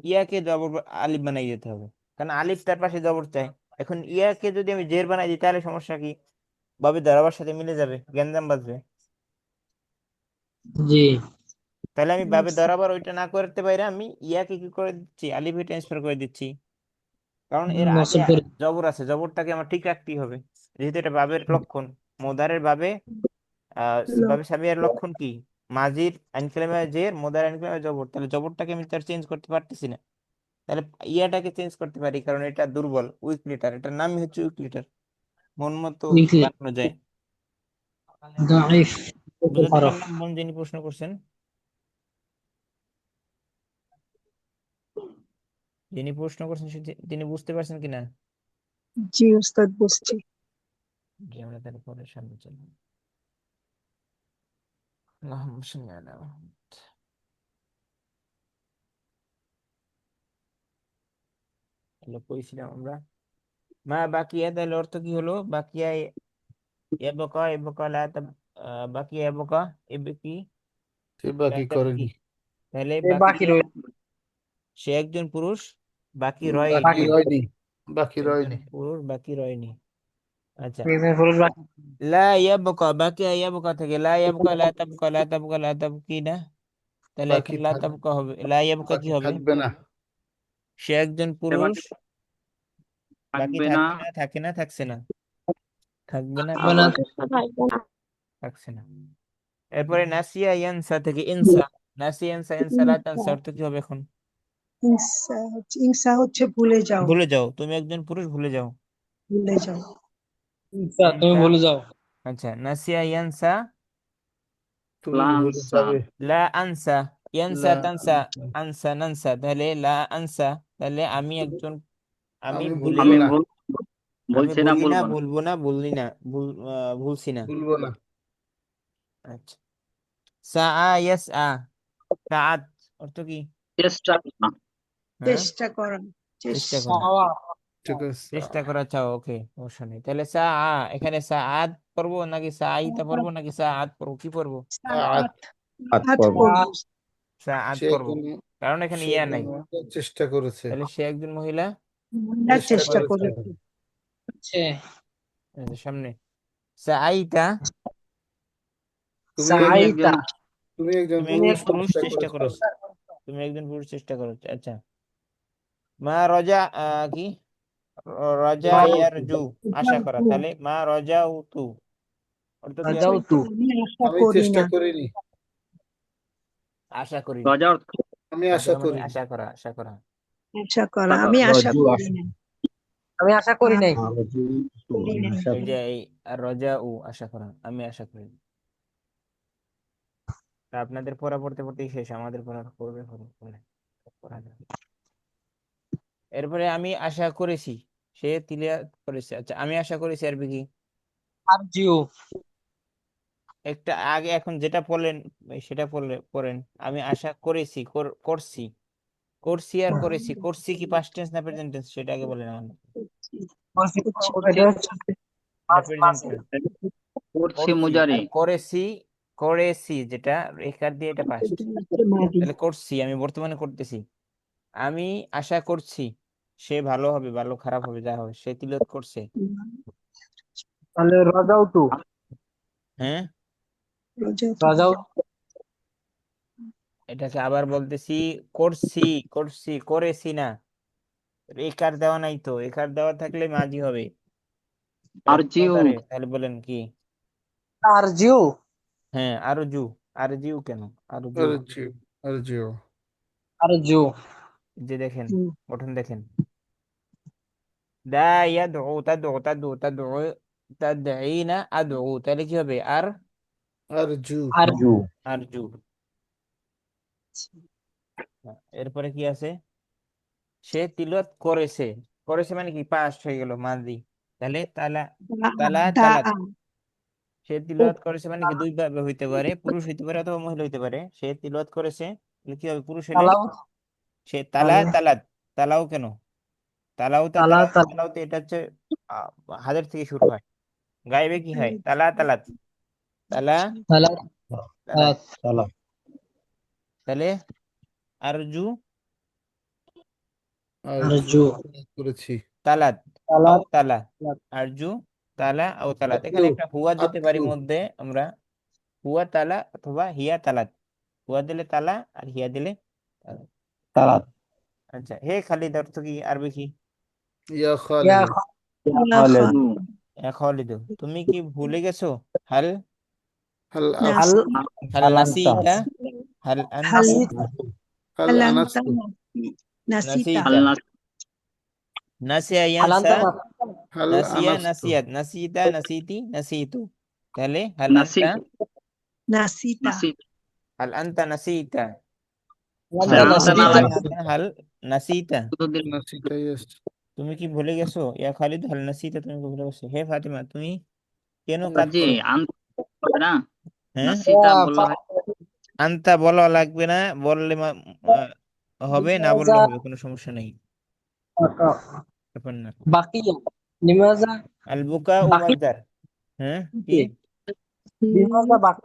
ইয়াকে জবর আলিফ বানাই দিতে হবে, কারণ আলিফ তার পাশে জবর চায়। এখন ইয়াকে যদি আমি জের বানাই দিই, তাহলে সমস্যা কি? বাবে দাঁড়াবার সাথে মিলে যাবে, গ্যাঞ্জাম বাজবে। জি। তাহলে আমি বাবে দাঁড়াবার ওইটা না করতে পারি, আমি ইয়াকে কি করে দিচ্ছি? আলিফে ট্রান্সফার করে দিচ্ছি, কারণ এর আগে নসব করে। জবর আছে, জবরটাকে আমার ঠিক রাখতেই হবে, যেহেতু এটা বাবের লক্ষণ। মোদারের বাবে বাবে সামিয়ার লক্ষণ কি? মাজির আইনকালামে জের, মোদার আইনকালামে জবর, তাহলে জবরটাকে আমি তার চেঞ্জ করতে পারতেছি না। তাহলে ইয়াটাকে চেঞ্জ করতে পারি, কারণ এটা দুর্বল, উইক লিটার, এটার নামই হচ্ছে উইক লিটার, মন মতো উইকলি বানানো যায়। দাইফ বুঝাতে হরফ। পারলাম বোন যিনি প্রশ্ন করছেন? যিনি প্রশ্ন করছেন তিনি বুঝতে পারছেন কিনা? জি উস্তাদ, বুঝছি। জি, আমরা তাহলে পরে সামনে চলবো। আল্লাহুম্মা সাল্লি আলা মুহাম্মাদ। তাহলে কইছিলাম আমরা মা বাকিয়া, তাহলে অর্থ কি হলো? বাকিয়া এবকা, এবকা লা তাব, বাকিয়া এবকা, এবে কি সে লা বাকি তাবকি। করেনি। তাহলে বাকি বাকিয়া, রইল। সে একজন পুরুষ, বাকি বাকি রয়নি। রয়নি, বাকি একজন রয়নি। পুরুষ, বাকি রয়নি। আচ্ছা, একজন পুরুষ বাকি লা ইয়াবকা, বাকি ইয়াবকা থেকে লা ইয়াবকা, লা তাবকা, লা তাবকা, লা তাবকিনা, তাহলে বাকি এখানে লা থাক তাবকা হবে, লা ইয়াবকা কি বাকি হবে? থাকবে না, সে একজন সে পুরুষ, বাকি বাকি থাকবে না, থাকবে না, থাকে না, থাকছে না, থাকবে না, হবে না। থাকছে না। এরপরে নাসিয়া ইয়ানসা থেকে ইনসা, নাসিয়া ইয়ানসা, ইনসা লা তানসা, অর্থ কি হবে এখন? ইনসা হচ্ছে ভুলে যাও, ভুলে যাও, তুমি একজন পুরুষ, ভুলে যাও। ভুলে যাও। আচ্ছা, তুমি ইনসা, ভুলে যাও। আচ্ছা, নাসিয়া ইয়ানসা, তুমি ভুলে লানসা, যাবে। লা আনসা, ইয়ানসা লা তানসা, আনসা, আনসা নানসা, তাহলে লা আনসা, তাহলে আমি একজন, আমি আমি ভুলি ভুলবো আমি না, ভুল আমি বলছি না, ভুলি না, বলবো না। ভুলবো না, ভুললি না, ভুলছি না। ভুলবো না। আচ্ছা, সা ইয়াসআ, সাআত, অর্থ কি? চেষ্টা করা, হ্যাঁ, চেষ্টা করা, চেষ্টা করা, চাওয়া। ঠিক আছে, চেষ্টা করা, চাও, ওকে, সমস্যা নেই। তাহলে সা এখানে সাআত পড়বো নাকি সাআইতা পড়বো নাকি সাআত পড়বো, কি পড়বো? সাআত। হাত পড়বো। সাআত সে পড়বো, একজন কারণ এখানে সে ইয়া একজন নাই। মহিলা চেষ্টা করেছে, তাহলে সে একজন মহিলা মহিলা চেষ্টা চেষ্টা করেছে। করেছে। হচ্ছে সামনে সাআইতা, তুমি তুমি একজন সাইতা। একজন তুমি একজন তুমি পুরুষ একজন পুরুষ চেষ্টা চেষ্টা করেছো। করেছো, তুমি একজন পুরুষ চেষ্টা করেছো। আচ্ছা, মা রজা, কি রজা ইয়ারজু, আশা করা, তাহলে মা রজা উতু, অর্থ কি রাজাও হবে? তু। আমি আশা আমি করি চেষ্টা না, করিনি, আশা করি না। রাজা অর্থ আমি আশা রজা মানে করিনি। আশা করা, আশা করা। আশা করা, আশা আমি করা। আশা করি না, আমি আশা করি নাই। করি নাই। এই যে এই রজা উ, আশা করা, আমি আশা করি না। তা আপনাদের পড়া পড়তে পড়তেই শেষ, আমাদের পড়া করবে পড়া যাবে। এরপরে আমি আশা করেছি, সে তিলিয়া করেছে। আচ্ছা, আমি আশা করেছি, আর কি? আর জিও। একটা আগে এখন যেটা পড়লেন সেটা পড়েন। আমি আশা করেছি, করছি, করছি আর করেছি, করছি কি পাস্ট টেন্স না প্রেজেন্ট টেন্স, সেটা আগে বলেন আমার। এটা হচ্ছে এটা প্রেজেন্ট টেন্স। করছি করছি মুজারি, আর করেছি, করেছি যেটা রেখার দিয়ে, এটা পাস্ট। তাহলে করছি, আমি বর্তমানে করতেছি। আমি আশা করছি সে ভালো হবে, ভালো খারাপ হবে, যা হবে, সে তিলত করছে। তাহলে রাজাও তু। হ্যাঁ, রাজাও এটাকে আবার বলতেছি, করছি, করছি, করেছি না, একার দেওয়া নাই তো, একার দেওয়া থাকলে মাঝি হবে। আর জিউ, তাহলে বলেন কি? আর জিও। হ্যাঁ, আরজু, আরজিউ কেন, আরজু। আরজিও, আরজিও। আর জিও। যে দেখেন, গঠন দেখেন, দা ইয়াদউ, তাদউ, তাদউ, তাদউ, তাদঈনা, আদউ, তাহলে কি হবে? আরজু, আর আরজু। এরপরে কি আছে? সে তিলত করেছে, করেছে মানে কি, পাস্ট হয়ে গেল, মাঝি। তাহলে তালা, তালা তালাত, সে তিলাওয়াত করেছে মানে কি, দুই ভাবে হইতে পারে, পুরুষ হইতে পারে অথবা মহিলা হইতে পারে। সে তিলাওয়াত করেছে, তাহলে কি হবে? পুরুষ হলে তালাও। সে তালা তালাত, তালাও কেন, তালাউতা, তালা তালাউতা, তালা। তালাউতে, এটা হচ্ছে আহ, হাজার থেকে শুরু হয়, গাইবে কি হয়? তালা তালাত, তালা তালা তালাত। তালা। তাহলে আরজু আর আরজু জিও। করেছি। তালাত তালা আও তালা, তালা। আরজু তালা আও তালাত। আতলু, এখানে একটা হুয়া দিতে পারি আতলু। মধ্যে আমরা, হুয়া তালা অথবা হিয়া তালাত। হুয়া দিলে তালা আর হিয়া দিলে তালাত। তালা। আচ্ছা, হে খালিদ অর্থ কি, আরবি কি? ইয়া ইয়া খালিদ, খালেদ। খালিদ, তুমি কি ভুলে গেছো? হাল, হাল হাল হাল হালান্তা। নাসিতা, হাল আনতা, হাল হাল হালান্তা আনাস্তু, নাসিতা, নাসিতা, নাসিয়া ইয়ানসা, হালান্তা হাল নাসিয়া আনাস্তু, নাসিয়াত, নাসিতা নাসিতি নাসিতু। তাহলে হাল নাসি, আনতা, নাসিতা, নাসি, হাল আনতা নাসিতা, হালান্তা হাল আনতা না নাসিতা নাসিতা। লাগে, না, হাল নাসিতা, শুধু দিল নাসিতা, ইয়েস। তুমি কি ভুলে গেছো? ইয়া খালিদ হাল নাসিতা, তুমি কি ভুলে গেছো? হে ফাতিমা, তুমি কেন কাজ জি, করো? আনতে হবে না, হ্যাঁ, নাসিটা বললে হয়। আনতা বলা লাগবে না, বললে হবে, না বললে হবে, কোনো সমস্যা নেই, ব্যাপার না। বাকিয়া লিমাজা আল বুকা ও বাকি মাসদার। হ্যাঁ, কি? লিমাজা বাকি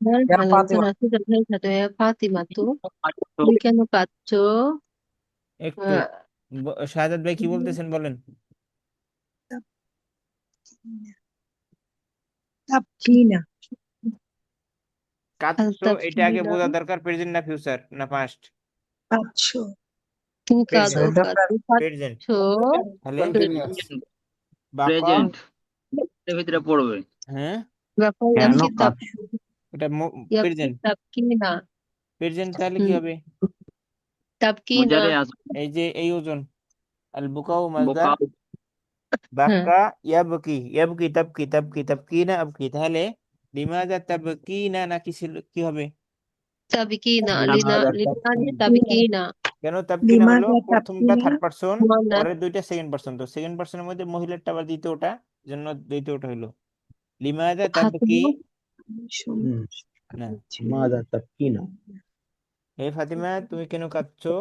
ইয়া হালান্তা ফাতিমা। নাসিতা, তুমি কেন কাঁদছো? একটু শাহাদাত ভাই কি বলতেছেন বলেন। তাবকিনা কাঁদছো এটা আগে তাবকিনা বোঝা দরকার, প্রেজেন্ট না ফিউচার না পাস্ট? কাঁদছ তুমি কাঁদো প্রেজেন্ট কাঁদো প্রেজেন্ট কাঁদছো তাহলে কন্টিনিউয়াস বাকা, প্রেজেন্ট এর ভিতরে পড়বে। হ্যাঁ ব্যাপার কেন ইয়াবকি তাব এটা ইয়াবকি প্রেজেন্ট তাবকিনা প্রেজেন্ট তাহলে কি হবে? তাবকিনা মুজারে আসবে এই যে এই ওজন আল বুকাউ মাজদার, বোকা। হ্যাঁ বাকা ইয়াবকি ইয়াবকি তাবকি তাবকি তাবকিনা আবকি, তাহলে লিমাযা তাবকিনা নাকি ছিল কি হবে? তাবকিনা লিনা লিমাযা লিনা তাবকিনা তাবকিনা কেন তাবকিনা হলো? লিমাযা প্রথমটা তাবকিনা থার্ড পারসন, মানে পরের দুইটা সেকেন্ড পারসন, তো সেকেন্ড পারসনের মধ্যে মহিলাটা আবার দ্বিতীয়টা, জন্য দ্বিতীয়টা হইলো লিমাযা তাবকি না। লিমাযা তাবকিনা হে ফাতিমা তুমি কেন কাঁদছো?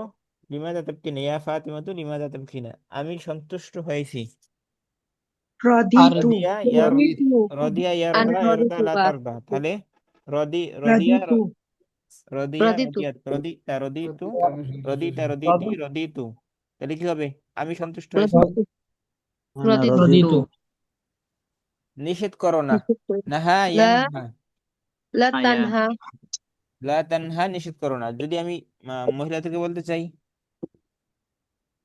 লিমাযা তাবকিনা ইয়া ফাতিমা তু লিমাযা তাবকিনা, আমি সন্তুষ্ট হয়েছি। রদিতু রদিয়া ইয়া রদিতু রদিয়া আনা ইয়ারদা ইয়ারদা রদিতু লা বাস তারদা, তাহলে রদিয়া রদিতু রদিয়া রদিতু রদিয়াত রদিতা রদিতু আমি রদিতা সন্তুষ্ট রদিতি রদিতু, তাহলে কি হবে? আমি সন্তুষ্ট হয়েছি। রদিতু আনা রদিতু রদিতু নিষেধ করো না, নাহা লা ইয়ানহা, লা আয়া তানহা লা তানহা নিষেধ করো না। যদি আমি মহিলা থেকে বলতে চাই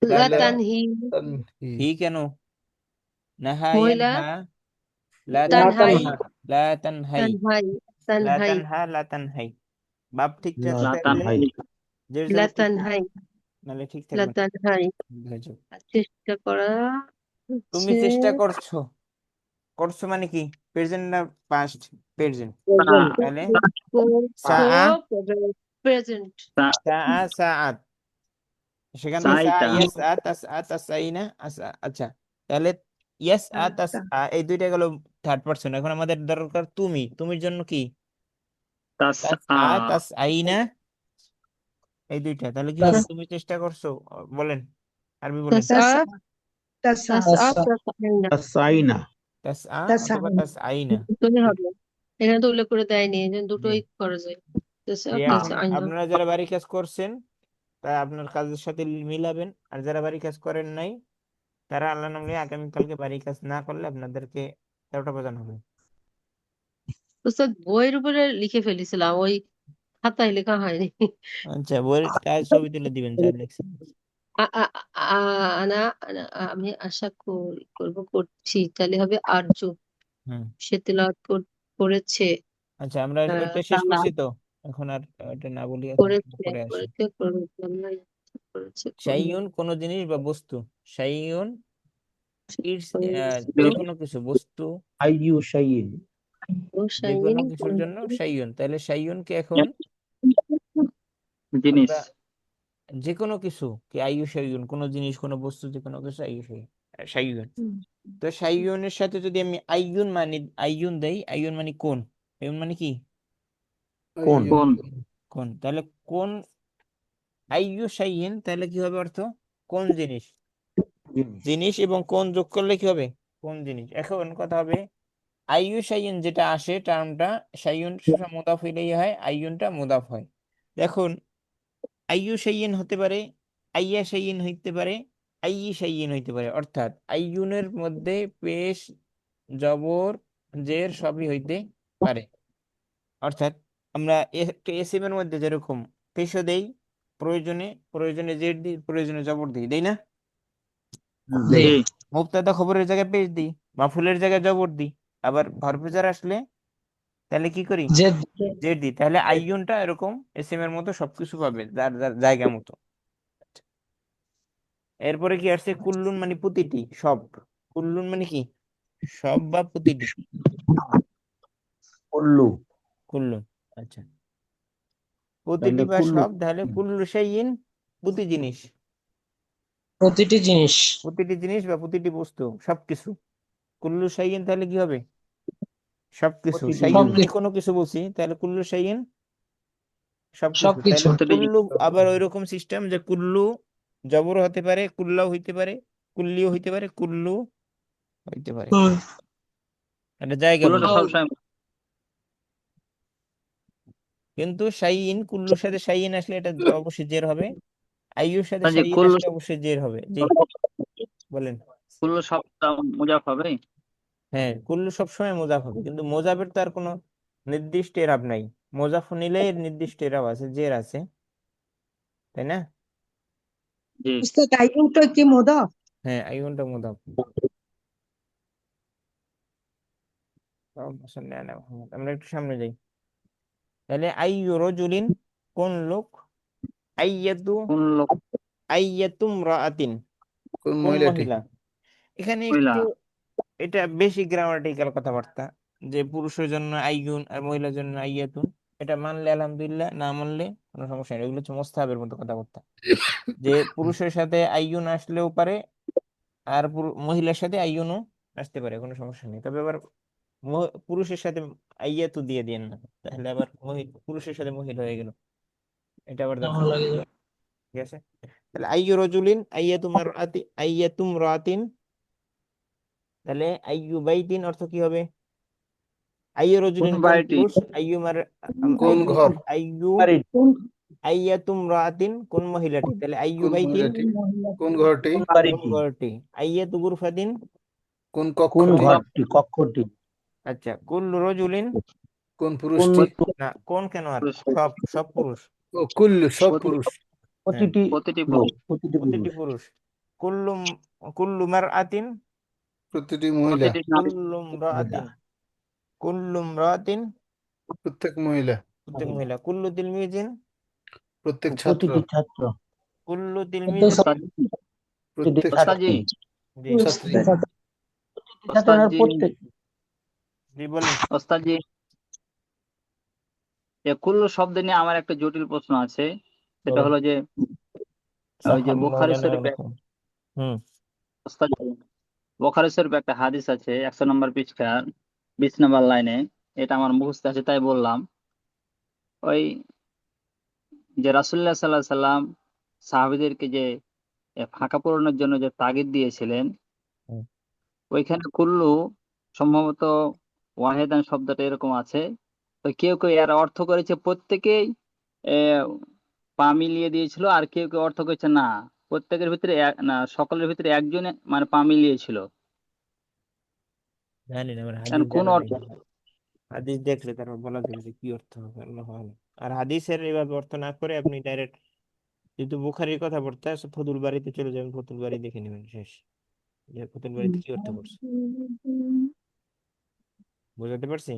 লা তাহলে তানহি তানহি হি কেন? নাহা মহিলা ইয়ানহা লা তানহাই তানহাই লা তানহাই তানহাই লা তানহাই তানহা লা তানহাই, বাপ ঠিক লা থাকলে তানহাই জের লা জবর ঠিক থাকবে, তানহাই নাহলে ঠিক লা থাকবে না। তানহাই বুঝেছো? চেষ্টা করা তুমি হচ্ছে চেষ্টা করছো, করছো মানে কি? প্রেজেন্ট না পাস্ট? প্রেজেন্ট, তাহলে করছো সাআ প্রেজেন্ট সাআ সাআত, সেখান থেকে সা সাইতা ইয়াসআ তাসআ তাসআইনা আসআ। আচ্ছা, তাহলে ইয়াসআ তাসআ এই দুইটা গেল থার্ড পারসন। এখন আমাদের দরকার তুমি, তুমির জন্য কি? তাসআ তাসআ তাসআইনা, এই দুইটা, তাহলে কি হবে? তুমি চেষ্টা করছো, বলেন আরবি বলেন। তাসআ তাসা তাসআ তাসআইনা তাসাইনা তাসআ তাসা অথবা তাসআইনা। দুটোই হবে এখানে তো উল্লেখ করে দেয়নি এই জন্য জি দুটোই করা যায় তাসআ জি, তাসআইনা আপনারা যারা বাড়ি কাজ করছেন তা আপনার কাজের সাথে মিলাবেন, আর যারা বাড়ি কাজ করেন নাই তারা আল্লাহ নামলে আগামীকালকে বাড়ি কাজ না করলে আপনাদেরকে 13টা বাজানো হবে। উস্তাদ বইয়ের উপরে লিখে ফেলেছিলাম ওই খাতায় লেখা হয়নি আচ্ছা, বইয়ের কাজ ছবি তুলে দিবেন যা লিখছেন। আনা আনা আমি আশা করছি তাহলে হবে আরজু হুম, সে তেলাওয়াত করেছে আচ্ছা আমরা ওইটা শেষ তালা করছি তো, এখন আর ওইটা না বলি, এখন করেছে পরে আসি। করেছে করেছে আল্লাহ করেছে শাইউন কোন জিনিস বা বস্তু, শাইউন ইটস করেছে যে কোনো কিছু বস্তু, আইয়ু শাইইন যে কোনো শাইন কিছুর জন্য শাইউন, তাহলে শাইউনকে এখন জিনিস আমরা যে কোনো কিছু কি আইয়ু শাইউন, কোনো জিনিস কোনো বস্তু যে কোনো কিছু আইয়ু শাইউন। তো শাইউনের সাথে যদি আমি আইয়ুন মানে আইয়ুন দেই, আইয়ুন মানে কোন, আইয়ুন মানে কি? কোন কোন কোন, তাহলে কোন আইয়ু শাইইন, তাহলে কি হবে অর্থ? কোন জিনিস, জিনিস জিনিস এবং কোন যোগ করলে কি হবে? কোন জিনিস। এখন কথা হবে আইয়ু শাইইন যেটা আসে টার্মটা, শাইউন মুদাফ ইলাইহি হয়, আইয়ুনটা মুদাফ হয়। দেখুন আইয়ু শাইইন হতে পারে, আইয়া শাইইন হইতে পারে, আইয়ি শাইইন হইতে পারে, অর্থাৎ আইয়ুনের মধ্যে পেশ জবর জের সবই হইতে পারে। অর্থাৎ আমরা একটা এসএম এর মধ্যে যেরকম পেশও দেই, প্রয়োজনে প্রয়োজনে জের দিই, প্রয়োজনে জবর দিই, দেই না? জি জি মুবতাদা খবরের জায়গায় পেশ দিই, মাফুলের জায়গায় জবর দিই, আবার হরফে আসলে তাহলে কি করি? যে জের দিই। তাহলে আইয়ুনটা এরকম এসএম এর মতো সবকিছু পাবে যার যার জায়গা মতো। এরপরে কি আসছে? কুল্লুন মানে প্রতিটি, সব। কুল্লুন মানে কি? সব বা প্রতিটি। কুল্লু কুল্লুন, আচ্ছা প্রতিটি তাহলে বা কুল্লু সব, তাহলে কুল্লু শাইইন প্রতি জিনিস, প্রতিটি জিনিস প্রতিটি জিনিস বা প্রতিটি বস্তু, সবকিছু। কুল্লু শাইইন তাহলে কি হবে? সবকিছু। প্রতিটি শাইইন জিনিস মানে সবকিছু কোনো কিছু বলছি, তাহলে কুল্লু শাইইন সবকিছু। তাহলে সবকিছু প্রতিটি কুল্লু আবার ওইরকম সিস্টেম যে কুল্লু জবর হতে পারে, কুল্লাও হইতে পারে, কুল্লিও হইতে পারে, কুল্লু হইতে পারে, এটা জায়গা কুল্লুটা বুঝে। সবসময় কিন্তু শাইইন কুল্লুর সাথে শাইইন আসলে এটা অবশ্যই জের হবে, আইয়ুর সাথে ওস্তাদ জি শাইইন কুল্লু আসলে অবশ্যই জের হবে। জি বলেন। কুল্লু শব্দটা মুজাফ হবে। হ্যাঁ, কুল্লু সবসময় মোজাফ হবে, কিন্তু মোজাফের তো আর কোনো নির্দিষ্ট এরাব নাই। মোজাফ নিলে এর নির্দিষ্ট এরাব আছে, জের আছে, তাই না? জি উস্তাদ আইয়ুটা কি মুদাফ? হ্যাঁ, আইয়ুনটা মোজাফ। আমরা একটু সামনে যাই। তাহলে আইয়ু রজুলিন, কোন লোক, আইয়াতু কোন লোক আইয়াতুম রাআতিন, কোন কোন মহিলাটি? মহিলা। এখানে মহিলা। একটু এটা বেশি গ্রামাটিক্যাল কথাবার্তা, যে পুরুষের জন্য আইয়ুন আর মহিলার জন্য আইয়াতুন। এটা মানলে আলহামদুলিল্লাহ, না মানলে কোনো সমস্যা নেই। এগুলো হচ্ছে মোস্তাহাবের মতো কথাবার্তা, যে পুরুষের সাথে আইয়ুন আসলেও পারে, আর মহিলার সাথে আইয়ুনও আসতে পারে, কোনো সমস্যা নেই। তবে আবার পুরুষের সাথে আইয়াতু দিয়ে দিয়েন না, তাহলে আবার পুরুষের সাথে মহিলা হয়ে গেল, এটা আবার দরকার নেই। ঠিক আছে, তাহলে আইয়ু রজুলিন আইয়াতুম রাতিন, তাহলে আইয়ু বাইতিন অর্থ কি হবে? আইয়ু কোন রজুলিন কোন বাড়িটি? পুরুষ, আইয়ু মার কোন আইয়ু ঘর? আইয়ু বাড়ি কোন আইয়াতুম রাতিন কোন মহিলাটি, তাহলে আইয়ু কোন বাইতিন মহিলাটি? কোন ঘরটি? কোন কোন বাড়িটি ঘরটি, আইয়াতু গুরফাতিন। কোন কোন কক্ষটি? ঘরটি কক্ষটি আচ্ছা, কুল্লু রজুলিন, কোন কোন পুরুষটি? না কোন কেন, আর পুরুষ। সব সব পুরুষ, ও কুল্লু, সব প্রতি- পুরুষ। হ্যাঁ প্রতিটি প্রতিটি লোক পুরুষ। প্রতিটি প্রতিটি পুরুষ পুরুষ। কুল্লু কুল্লু মারআতিন, প্রতিটি মহিলা। প্রতিটি নারী। কুল্লু মহিলা রাতিন, কুল্লু রাতিন প্রত্যেক মহিলা। প্রত্যেক মহিলা। কুল্লু তিলমিজিন, প্রত্যেক ছাত্র। প্রতিটি ছাত্র কুল্লু তিলমিজিন। ওস্তাদ প্রতিটি প্রত্যেক ওস্তাদজি জি ছাত্রী। ছাত্রের ওস্তাদজি প্রত্যেক জি বলেন। ওস্তাদজি কুল্লু শব্দ নিয়ে আমার একটা জটিল প্রশ্ন আছে। সেটা বলেন। হলো যে ওই যে সাহাবুল বুখারী মাওলানা শরীফে আলাইকুম। হুম ওস্তাদজি বুখারী শরীফে একটা হাদিস আছে 100 নম্বর পৃষ্ঠার 20 নম্বর লাইনে। এটা আমার মুখস্থ আছে তাই বললাম। ওই যে রাসূলুল্লাহ সাল্লাল্লাহু আলাইহি সাল্লাম সাহাবীদেরকে যে ফাঁকা পূরণের জন্য যে তাগিদ দিয়েছিলেন, হুম। ওইখানে কুল্লু সম্ভবত ওয়াহেদান শব্দটা এরকম আছে। তো কেউ কেউ এর অর্থ করেছে প্রত্যেকেই আহ, পা মিলিয়ে দিয়েছিল, আর কেউ কেউ অর্থ করেছে না প্রত্যেকের ভিতরে না সকলের ভিতরে একজনে মানে পা মিলিয়েছিল। জানি না, আমার কারণ হাদিস কোন জানা নেই। অর্থ? হাদিস দেখলে তারপর বলা যাবে যে কি অর্থ হবে, আল্লাহু আলাম। আর হাদিসের এভাবে অর্থ না করে আপনি ডাইরেক্ট, যেহেতু বুখারীর কথা পড়তে আছে, ফতুল বাড়িতে চলে যাবেন, ফতুল বাড়ি দেখে নেবেন, শেষ, যে ফতুল বাড়িতে কি অর্থ করছে। বুঝাতে পারছি?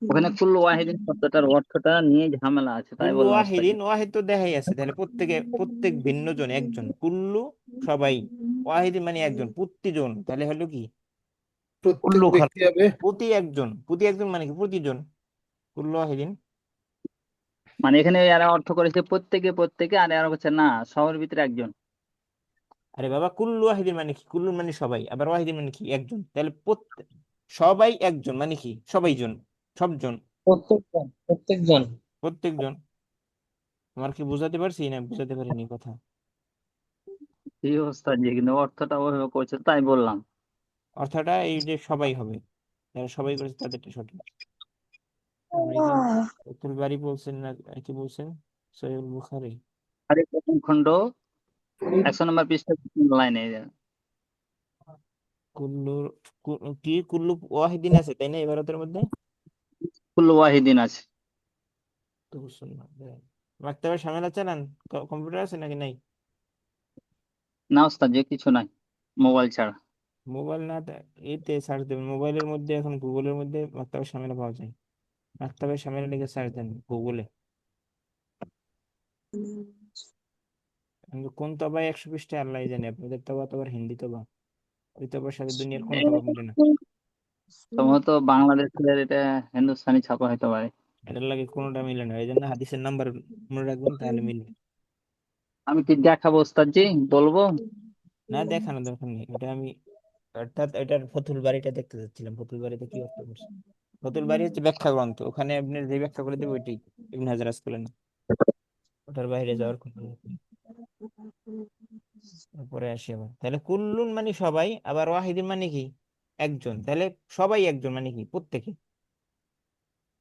ওখানে কুল্লু ওয়াহিদিন শব্দটার অর্থটা নিয়ে ঝামেলা আছে তাই কুল্লু বললাম ওস্তাদ। ওয়াহিদিন, ওয়াহিদ তো দেখাই আছে, তাহলে প্রত্যেক ভিন্ন জন একজন। কুল্লু সবাই, ওয়াহিদিন মানে একজন, প্রতিজন, তাহলে হলো কি প্রত্যেক কুল্লু ব্যক্তি হবে। প্রতি একজন মানে কি প্রতিজন। কুল্লু ওয়াহিদিন, মানে এখানে এরা অর্থ করেছে প্রত্যেকে প্রত্যেকে, আর এরা হচ্ছে না সবার ভিতরে একজন। আরে বাবা, কুল্লু ওয়াহিদিন মানে কি, কুল্লু মানে সবাই, আবার ওয়াহিদিন মানে কি একজন, তাহলে সবাই একজন মানে কি সবাই জন, সবজন, প্রত্যেকজন প্রত্যেকজন। আমার কি বুঝাতে পারছি না বুঝাতে পারিনি কথা? এই ওস্তাদ জি, কিন্তু অর্থটা ওইভাবে করছে তাই বললাম। অর্থটা এই যে সবাই হবে, যারা সবাই করেছে তাদেরটা সঠিক। আপনি কি ফতুল বাড়ি বলছেন না কি বলছেন? সহিহ বুখারী। আরে প্রথম খণ্ড 100 নম্বর পৃষ্ঠা লাইনে কুল্লু কি কুল্লু ওয়াহিদিন আছে তাই না ইবারতের মধ্যে? কুল্লু ওয়াহিদিন আছে। তো সুন্নাহ মাকতাবে শামিলা চালান, কম্পিউটার আছে নাকি নাই? না ওস্তাদ জি কিছু নাই মোবাইল ছাড়া। মোবাইল না, এতে সার্চ দেবেন, মোবাইলের মধ্যে এখন গুগলের মধ্যে মাকতাবে শামিলা পাওয়া যায়। মাকতাবে শামিলা লিখে সার্চ দেন গুগলে। কিন্তু কোন তবায় 100 পৃষ্ঠা আল্লাহ জানে, আপনাদের তবা তো আবার হিন্দি তবা, ওই তবার সাথে দুনিয়ার কোনো তবা মিলে না। সম্ভবত বাংলাদেশের এটা হিন্দুস্তানি ছাপা হতে পারে। এটার লাগে কোনোটা মিলে না, এই জন্য হাদিসের নাম্বার মনে রাখবেন, তাহলে মিলবে। আমি কি দেখাবো ওস্তাদ জি, বলবো? না, দেখানো দরকার নেই, এটা আমি, অর্থাৎ এটার ফতুল বাড়িটা দেখতে যাচ্ছিলাম, ফতুল বাড়িতে কি অর্থ করছে। ফতুল বাড়ি হচ্ছে ব্যাখ্যা গ্রন্থ, ওখানে আপনি যে ব্যাখ্যা করে দেবে ওইটাই, ইবনে হাজার আসকালানি, ওটার বাইরে যাওয়ার কোনো সুযোগ নেই। তারপরে আসি আবার, তাহলে কুল্লুন মানে সবাই, আবার ওয়াহিদিন মানে কি একজন, তাহলে সবাই একজন মানে কি প্রত্যেকে।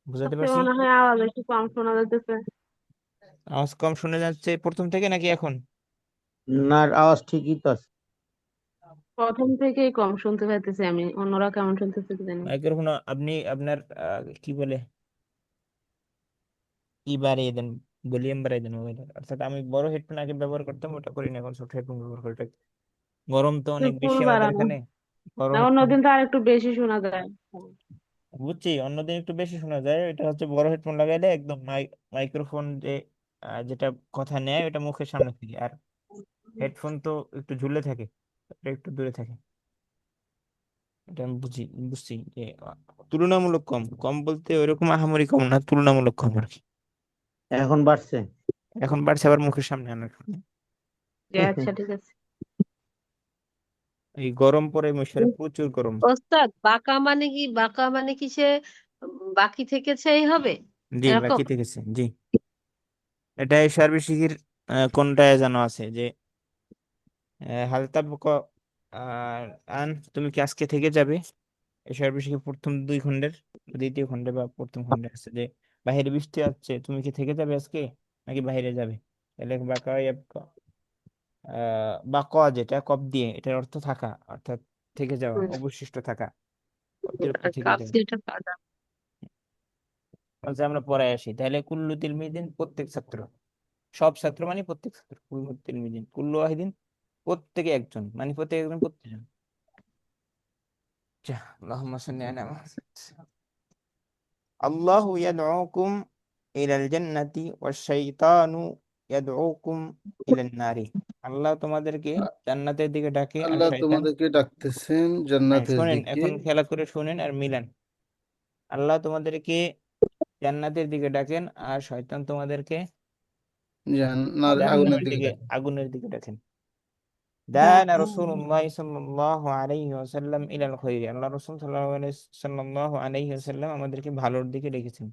বুঝাতে আজকে পারছি? মনে হয় আওয়াজ একটু কম শোনা যাইতেছে। আওয়াজ কম শোনা যাচ্ছে প্রথম থেকে নাকি এখন? না, আওয়াজ ঠিকই তো আছে। প্রথম থেকেই কম শুনতে পাইতেছি আমি, অন্যরা কেমন শুনতেছে কি জানি। মাইক্রোফোন আপনি আপনার কি বলে বাড়িয়ে দেন, ভলিউম বাড়িয়ে দেন মোবাইলের। অর্থাৎ আমি বড় হেডফোন আগে ব্যবহার করতাম, ওটা করি না, এখন ছোট হেডফোন ব্যবহার করি। ওটা গরম তো অনেক ফুল বেশি আমাদের বাড়ানো, এখানে, না গরমের জন্য। অন্যদিন তো আর একটু বেশি শোনা যায়। বুঝছি, অন্যদিন একটু বেশি শোনা যায়। এটা হচ্ছে বড় হেডফোন লাগাইলে একদম মাইক্রোফোন যে যেটা কথা নেয় ওটা মুখের সামনে থেকে, আর হেডফোন তো একটু ঝুলে থাকে, এটা একটু দূরে থাকে। এটা আমি বুঝছি যে তুলনামূলক কম, কম বলতে ওইরকম আহামরি কম না, তুলনামূলক কম আর কি। এখন বাড়ছে। এখন বাড়ছে আবার মুখের সামনে আনার কারণে। যে আচ্ছা ঠিক আছে। এই গরম পরে মশারে প্রচুর গরম। ওস্তাদ, বাঁকা মানে কি সে বাকি থেকেছে এই হবে জি, এরকম? বাকি থেকেছে, জি। এটা এই সার্বিক কোনটায় জানো আছে যে হালতা আন, তুমি কি আজকে থেকে যাবে? এই সার্বিক প্রথম 2 খণ্ডের দ্বিতীয় খণ্ডে বা প্রথম খণ্ডে আছে যে বাহিরে বৃষ্টি হচ্ছে, তুমি কি থেকে যাবে আজকে নাকি বাইরে যাবে? তাহলে বাঁকা বা ক, যেটা কব দিয়ে, এটার অর্থ থাকা, অর্থাৎ থেকে যাওয়া, হুম, অবশিষ্ট থাকা, অতিরিক্ত আর থেকে কাপ যাওয়া। যেটা কাদা। আচ্ছা, আমরা পরে আসি তাহলে। কুল্লু তিলমিদিন, প্রত্যেক ছাত্র। সব ছাত্র মানে প্রত্যেক ছাত্র। কুল্লু তিলমিদিন, কুল্লু ওয়াহিদিন, প্রত্যেকে একজন, মানে প্রত্যেক একজন, প্রত্যেকজন। আচ্ছা, আল্লাহুম্মা সাল্লি আলা মুহাম্মাদ। আল্লাহু ইয়াদউকুম ইলাল জান্নাতি ওয়াশ শাইতানু ইয়াদউকুম ইলান নারি। আল্লাহ তোমাদেরকে জান্নাতের দিকে ডাকে, আর আল্লাহ শয়তান। তোমাদেরকে ডাকতেছেন হ্যাঁ, জান্নাতের শোনেন, দিকে। এখন খেলা করে শোনেন আর মিলান। আল্লাহ তোমাদেরকে জান্নাতের দিকে ডাকেন, আর শয়তান তোমাদেরকে আগুনের জাহান্নামের দিকে দিকে, ডাকে। আগুনের দিকে ডাকেন। দান রাসূলুল্লাহ সাল্লাল্লাহু আলাইহি ওয়াসাল্লাম ইলাল খায়রি। আল্লাহ রাসূল সাল্লাল্লাহু আলাইহি ওয়াসাল্লাম আমাদেরকে ভালোর দিকে ডেকেছেন,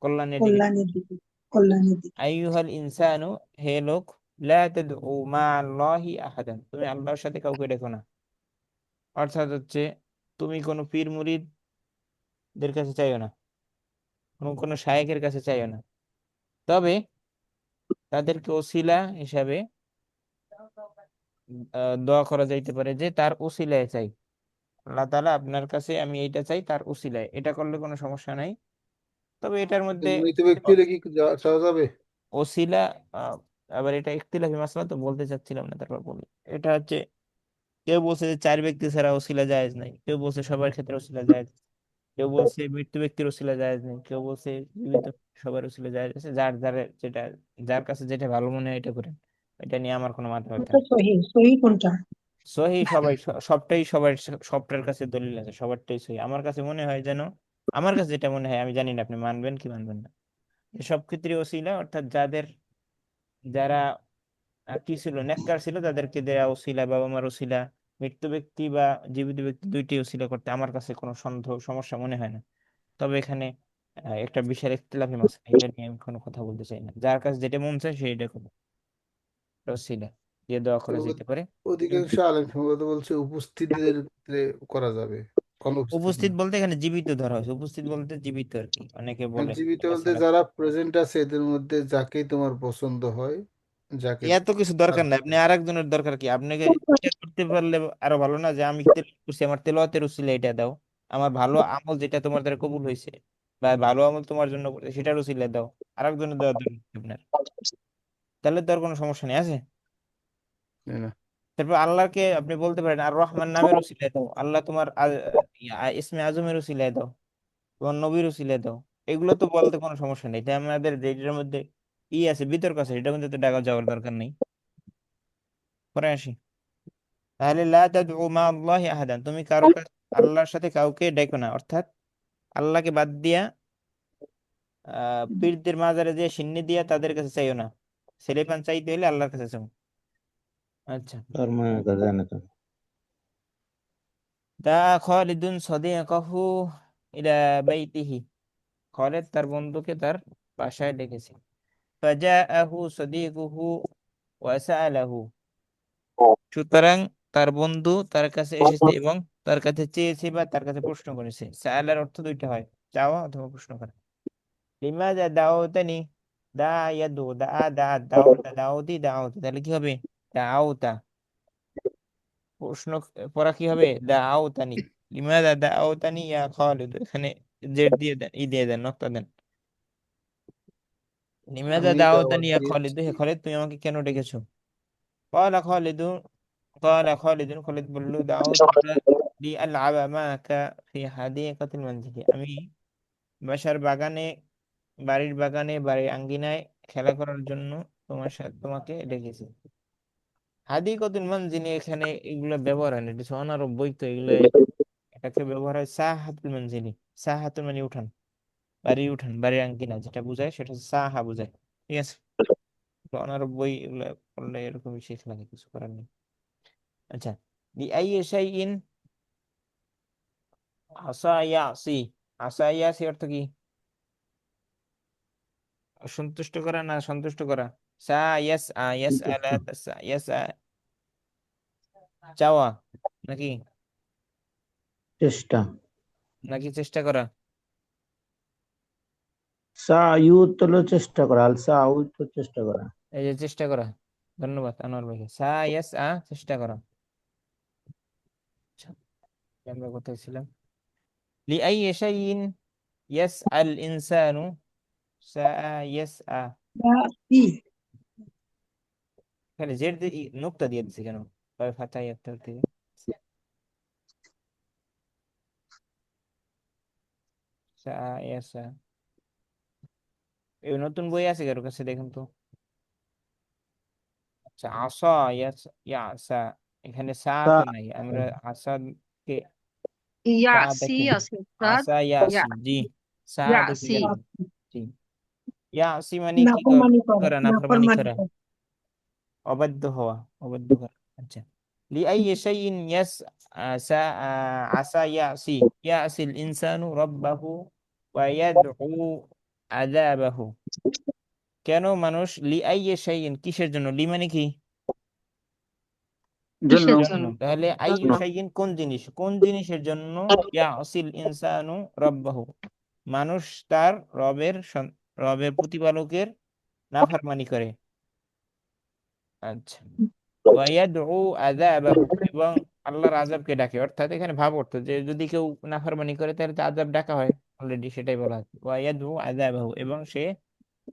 কল্যাণের দিকে। কল্যাণের দিকে, কল্যাণের দিকে। আইয়ুহাল ইনসানু, হে লোক, লা তাদউ মা আল্লাহি আহাদান, তুমি আল্লাহর সাথে কাউকে ডেকো না। অর্থাৎ হচ্ছে তুমি কোনো পীর মুরিদদের কাছে চাইও না, কোনো শায়েখের কাছে চাইও না। তবে তাদেরকে ওসিলা হিসাবে দোয়া করা যাইতে পারে, যে তার ওসিলায় চাই, আল্লাহ তাআলা আপনার কাছে আমি এইটা চাই, তার উসিলায়। এটা করলে কোনো সমস্যা নাই। তবে এটার মধ্যে মৃত ব্যক্তি হলে কি চাওয়া যাবে? ওসিলা আবার এটা ইখতিলাফি মাসলা, তো বলতে চাচ্ছিলাম না, তারপর বলি। এটা হচ্ছে, কেউ বলছে যে 4 ব্যক্তি ছাড়া ওসিলা জায়েজ নাই, কেউ বলছে সবার ক্ষেত্রে ওসিলা জায়েজ, কেউ বলছে মৃত্যু ব্যক্তির ওসিলা জায়েজ নেই, কেউ বলছে জীবিত সবার ওসিলা জায়েজ আছে। যার যার যেটা, যার কাছে যেটা ভালো মনে হয় এটা করেন। এটা নিয়ে আমার কোনো মাথা ব্যথা কোনটা নেই। সহি, সহি কোনটা? সহি সবাই, সবটাই সবার, সবটার কাছে দলিল আছে, সবারটাই সহি। আমার কাছে মনে হয় যেন, আমার কাছে যেটা মনে হয়, আমি জানি না আপনি মানবেন কি মানবেন না, যে সব ক্ষেত্রে ওসিলা, অর্থাৎ যারা কি ছিল, নেককার ছিল, তাদেরকে দেয়া ওসিলা, বাবা মার ওসিলা, মৃত্যু ব্যক্তি বা জীবিত ব্যক্তি দুইটি ওসিলা করতে আমার কাছে কোনো সন্দেহ সমস্যা মনে হয় না। তবে এখানে একটা বিশাল ইখতিলাফি মাসলা, এটা নিয়ে আমি কোনো কথা বলতে চাই না। যার কাছে যেটা মন চায় সেটা করবে, ওসিলা দিয়ে দোয়া করা তবে যেতে পারে। অধিকাংশ আলেম সম্ভবত বলছে উপস্থিতদের ক্ষেত্রে করা যাবে, অনুপস্থিত উপস্থিত না। বলতে এখানে জীবিত ধরা হয়েছে, উপস্থিত বলতে জীবিত আর কি, অনেকে আর বলে জীবিত বলতে এছাড়া। যারা প্রেজেন্ট আছে এদের মধ্যে যাকেই তোমার পছন্দ হয়, যাকে এত কিছু দরকার নাই, আপনি আরেকজনের দরকার কি? আপনাকে এটা করতে পারলে আরো ভালো না, যে আমি তেলাওয়াত করছি, আমার তেলাওয়াতের উসিলা এটা দাও, আমার ভালো আমল যেটা তোমার দ্বারা কবুল হয়েছে, বা ভালো আমল তোমার জন্য করতে, সেটার উসিলা দাও। আরেকজনের দেওয়ার দরকার নেই আপনার, তাহলে তো আর কোনো সমস্যা নেই আছে। তাই না? তারপর আল্লাহকে আপনি বলতে পারেন আর রহমান নামের উসিলা দাও, আল্লাহ তোমার ইসমে আজমের উসিলা দাও, তোমার নবীর উসিলা দাও। এগুলো তো বলতে কোনো সমস্যা নেই। তাই আমাদের যেটার মধ্যে আছে, বিতর্ক আছে, এটা কিন্তু ডাকা যাওয়ার দরকার নেই। পরে আসি তাহলে, লা তাদউ মা আল্লাহি আহাদান, তুমি আল্লাহর সাথে কাউকে ডেকো না। অর্থাৎ আল্লাহকে বাদ দিয়া পীরদের মাজারে যে সিন্নি দিয়া তাদের কাছে চাইও না। ছেলে পান চাইতে হলে আল্লাহর কাছে চাও। আচ্ছা, তার মানে জানে তো। দা খালিদুন সাদিকাহু ইলা বাইতিহি, খালিদ তার বন্ধুকে তার বাসায় ডেকেছে। ফাজাআহু সাদিকুহু ওয়া সাআলাহু, সুতরাং তার বন্ধু তার কাছে এসেছে এবং তার কাছে চেয়েছে বা তার কাছে প্রশ্ন করেছে। সাআলার অর্থ দুইটা হয়, চাওয়া অথবা প্রশ্ন করা। লিমাযা দাওতানি, দা ইয়াদু, দা দা, দাওতা দাওতি, দাওতি, তাহলে কি হবে? দাওতা। প্রশ্ন পড়া কি হবে? দাওতানি। লিমাদা দাওতানি ইয়া খালিদ, এখানে জেড দিয়ে দেন, দিয়ে দেন, নকতা দেন। লিমাদা আমি দাওয়াত দাওতানি ইয়া খালিদ, দিয়েছি। হে খালিদ তুমি আমাকে কেন ডেকেছো? قال خالد قال خالد خالد বলল দাউতুকা লি আলআবা মাকা ফি হাদিকাতিল মানজিলি, আমি বাসার বাগানে, বাড়ির বাগানে, বাড়ির আঙ্গিনায় খেলা করার জন্য তোমার সাথে তোমাকে ডেকেছি। হাদিকাতুল মানজিলি, এখানে এগুলো ব্যবহার হয় না, এটা হচ্ছে অনারব বই, তো এগুলো এটাকে ব্যবহার হয় সাহাতুল মানজিলি। সাহাতুল মানে উঠান, বাড়ির উঠান, বাড়ির আঙ্গিনা যেটা বোঝায় সেটা হচ্ছে সাহা বোঝায়। ঠিক আছে, তো অনারব বই এগুলো পড়লে এরকমই শেখ লাগে, কিছু করার নেই। আচ্ছা, লি আই শাইইন আসা ইয়াসি, আসা ইয়াসি অর্থ কি? সন্তুষ্ট করা না সন্তুষ্ট করা? সা ইয়াস আ, ইয়াস আলা তাসা, ইয়াস আ চাওয়া, নাকি চেষ্টা। নাকি চেষ্টা করা? সাইউত হলো চেষ্টা করা, আল সাউত তো চেষ্টা করা। এই যে চেষ্টা করা, ধন্যবাদ আনোয়ার ভাইকে। সা ইয়াস আ, চেষ্টা করা। আচ্ছা, আমরা কোথায় ছিলাম? লি আই শাইইন ইয়াস আল ইনসানু সা ইয়াস আ, কি এখানে জেড দিয়ে নুক্তা দিয়ে দিচ্ছে কেন? তবে ফাতাই একটা থেকে সা ইয়াস আ, এই নতুন বই আছে কারোর কাছে, দেখেন তো। আচ্ছা, আসা ইয়াস, ইয়াসা, এখানে সা সা তো নাই, আমরা আসা কে সা ইয়াসি দেখে, আছে উস্তাদ। আসা ইয়া ইয়াসি, জি, সা দেখে ইয়াসি। গেল, জি। ইয়াসি মানে কি নাফরমানি করে, করা? নাফরমানি নাফরমানি করা, করে। অবাধ্য হওয়া, অবাধ্য করা। আচ্ছা, লি আই শাইইন ইয়াস আসা, আসা ইয়াসি, ইয়াসিল ইনসানু রাব্বাহু ওয়া ইয়াদউ আযাবাহু, কেন মানুষ লি আই শাইইন কিসের জন্য? লি মানে কি? জন্য। কিসের জন্য, জন্য? তাহলে আইয়ু শাইইন কোন জিনিস, কোন জিনিসের জন্য? ইয়া আসিল ইনসানু রব্বাহু, মানুষ তার রবের প্রতিপালকের নাফরমানি করে। আচ্ছা, ওয়া ইয়াদউ আযাবাহু, এবং আল্লাহর আযাবকে ডাকে, অর্থাৎ এখানে ভাব অর্থ যে যদি কেউ নাফরমানি করে তাহলে তো আযাব ডাকা হয়, অলরেডি সেটাই বলা আছে। ওয়া ইয়াদউ আযাবাহু, এবং সে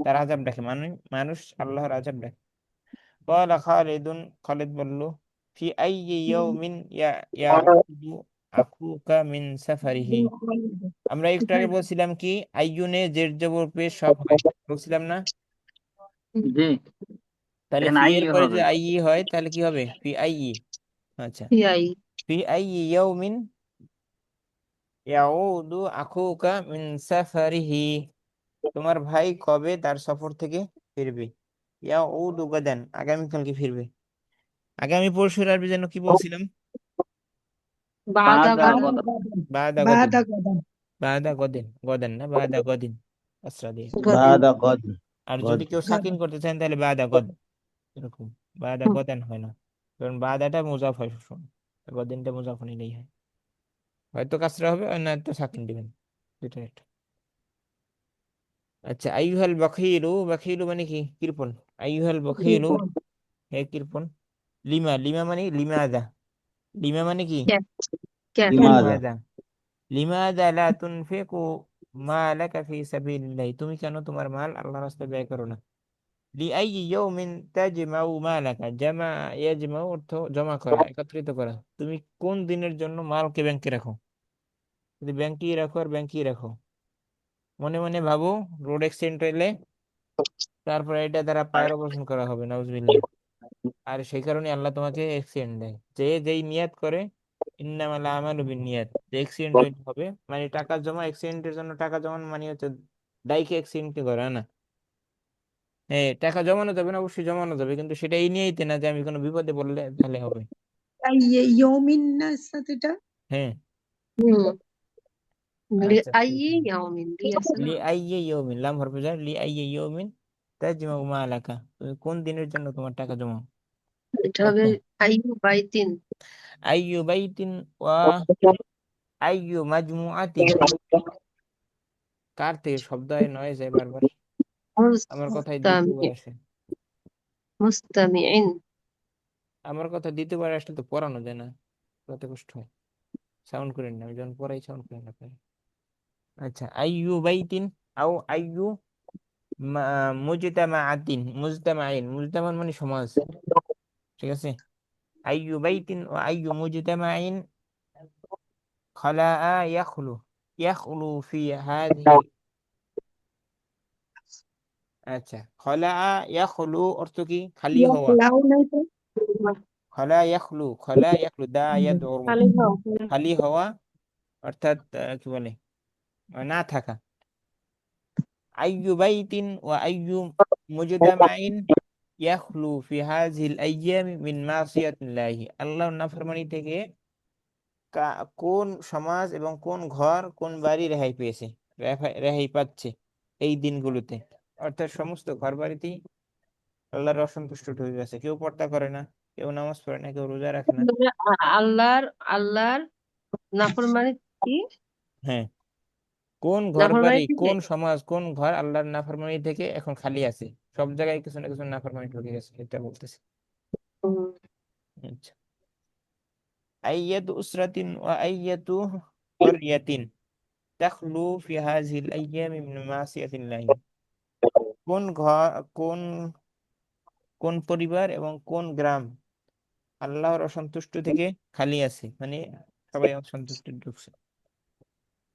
তার আযাব ডাকে, মানে মানুষ আল্লাহর আযাব ডাকে। قال خالد খালিদ বলল ফি আইয়ি ইয়াউমিন ইয়াউদু আখুকা মিন সাফারিহি, আমরা একটু আগে বলছিলাম কি আইয়ুনে জের জবর পেশ সব হয়, বলছিলাম না? জি, তাহলে এখানে ফি আই এর পরে হবে। যে আইয়ি হয় তাহলে কি হবে? ফি আইয়ি। আচ্ছা, ইয়াই। ফি আইয়ি ইয়াউমিন ইয়াউদু আখুকা মিন সাফারিহি, তোমার ভাই কবে তার সফর থেকে ফিরবে? ইয়াউদু গাদান, আগামীকালকে ফিরবে। আগামী পরশুর আরবি যেন কি বলছিলাম? বাদা বাদা গদা। গদা। বাদা গদিন, বাদা গদা। বাদা গদিন, গদান না, বাদা গদিন, আসরা দিয়ে। গদিন। বাদা গদ। আর গদ। যদি কেউ সাকিন করতে চান তাহলে বাদা গদ, এরকম। বাদা গদান হয় না, কারণ বাদাটা মুজাফ হয় সবসময়, গদিনটা মুজাফ নিলেই হয়, হয়তো কাসরা হবে আর না তো সাকিন দিবেন, দুটো একটা। আচ্ছা, আইয়ুহাল বখিলু, বখিলু মানে কি? কৃপণ। আইয়ুহাল বখিলু, হে কৃপণ। লিমা, লিমা মানে লিমাদা, লিমা মানে কি? কেন? কেন? লিমাদা। লিমাদা, লিমাদা লা তুনফিকু মালাকা ফি সাবিলিল্লাহ, তুমি কেন তোমার মাল আল্লাহর রাস্তায় ব্যয় করো না? লিআই ইয়াউমিন তাজমাউ মালাকা, জামা ইয়াজমাউ অর্থ জমা করা, একত্রিত করা, তুমি কোন দিনের জন্য মালকে ব্যাংকে রাখো? যদি ব্যাংকেই রাখো আর ব্যাংকেই রাখো, মনে মনে ভাবো রোড অ্যাক্সিডেন্ট হইলে তারপরে এটা দ্বারা পায়ের অপারেশন করা হবে, নাউজুবিল্লাহ, আর সেই কারণে আল্লাহ তোমাকে অ্যাক্সিডেন্ট দেয়। যে যেই নিয়াত করে, ইন্নামাল আমালু বিন্নিয়াত, যে অ্যাক্সিডেন্ট হবে মানে টাকা জমা, অ্যাক্সিডেন্টের জন্য টাকা জমানো মানে হচ্ছে দায়কে অ্যাক্সিডেন্ট করা না। হ্যাঁ, টাকা জমানো যাবে না, অবশ্যই জমানো যাবে, কিন্তু সেটা এই নিয়েই না যে আমি কোনো বিপদে পড়লে তাহলে হবে। তাই ইয়মিন না সাথে এটা। হ্যাঁ, হুম। আচ্ছা, আই ইয়াউমিন দি আছে না? লি আইয়ে ইয়াউমিন, লাম হরফে জার, লি আইয়ে ইয়াউমিন তাজমাউ মালাকা, তুমি কোন দিনের জন্য তোমার টাকা জমাও? এটা হবে আচ্ছা, আইয়ু বাইতিন। আইয়ু বাইতিন ওয়া আইয়ু মাজমুআতিন, কার থেকে শব্দ হয় নয় যায় বারবার? আমার কথায় দ্বিতীয়বার মুস্তামি আসে। মুস্তামিইন আমার কথা দ্বিতীয়বার আসলে তো পড়ানো যায় না, কত কষ্ট হয়। সাউন্ড করেন না, আমি যখন পড়াই সাউন্ড করেন না আপনারা। আচ্ছা, আইয়ু বাইতিন আও আইয়ু মুজতামাআতিন, মুজতামাইন, মুজতামান মানে সমাজ, ঠিক আছে। আইয়ু বাইতিন ও আইয়ু মুজতামাইন খালাআ ইয়াখলু, ইয়াখলু ফি হাযিহি। আচ্ছা, খালাআ ইয়াখলু অর্থ কি? খালি হওয়া। লাউ নাই তো খালা ইয়াখলু, খালা ইয়াখলু দা ইয়াদউর মতো, খালি হও খালি হওয়া অর্থাৎ কি বলে, না থাকা। আইয়ু বাইতিন ওয়া আইয়ু মুজতামাইন ইয়াখলু ফি হাযিহিল আইয়ামি মিন মাসিয়াতিল্লাহি, আল্লাহর নাফরমানি থেকে কোন সমাজ এবং কোন ঘর, কোন বাড়ি রেহাই পেয়েছে, রেহাই পাচ্ছে এই দিনগুলোতে। অর্থাৎ সমস্ত ঘর বাড়িতেই আল্লাহর অসন্তুষ্ট হয়ে গেছে, কেউ পর্দা করে না, কেউ নামাজ পড়ে না, কেউ রোজা রাখে না। মানে আল্লাহর নাফরমানি কি হ্যাঁ, কোন ঘর নাফরমানি বাড়ি, থেকে কোন সমাজ, কোন ঘর আল্লাহর নাফরমানি থেকে এখন খালি আছে, সব জায়গায় কিছু না কিছু নাফরমানি ঢুকে গেছে, এটা বলতেছে। হুম, আচ্ছা, আইয়াতু উসরাতিন ওয়া আইয়াতু ক্বরিয়াতিন তাখলু ফি হাযিহিল আইয়ামি মিন মাসিয়াতিল্লাহি, কোন ঘর, কোন কোন পরিবার এবং কোন গ্রাম আল্লাহর অসন্তুষ্ট থেকে খালি আছে, মানে সবাই অসন্তুষ্ট ঢুকছে।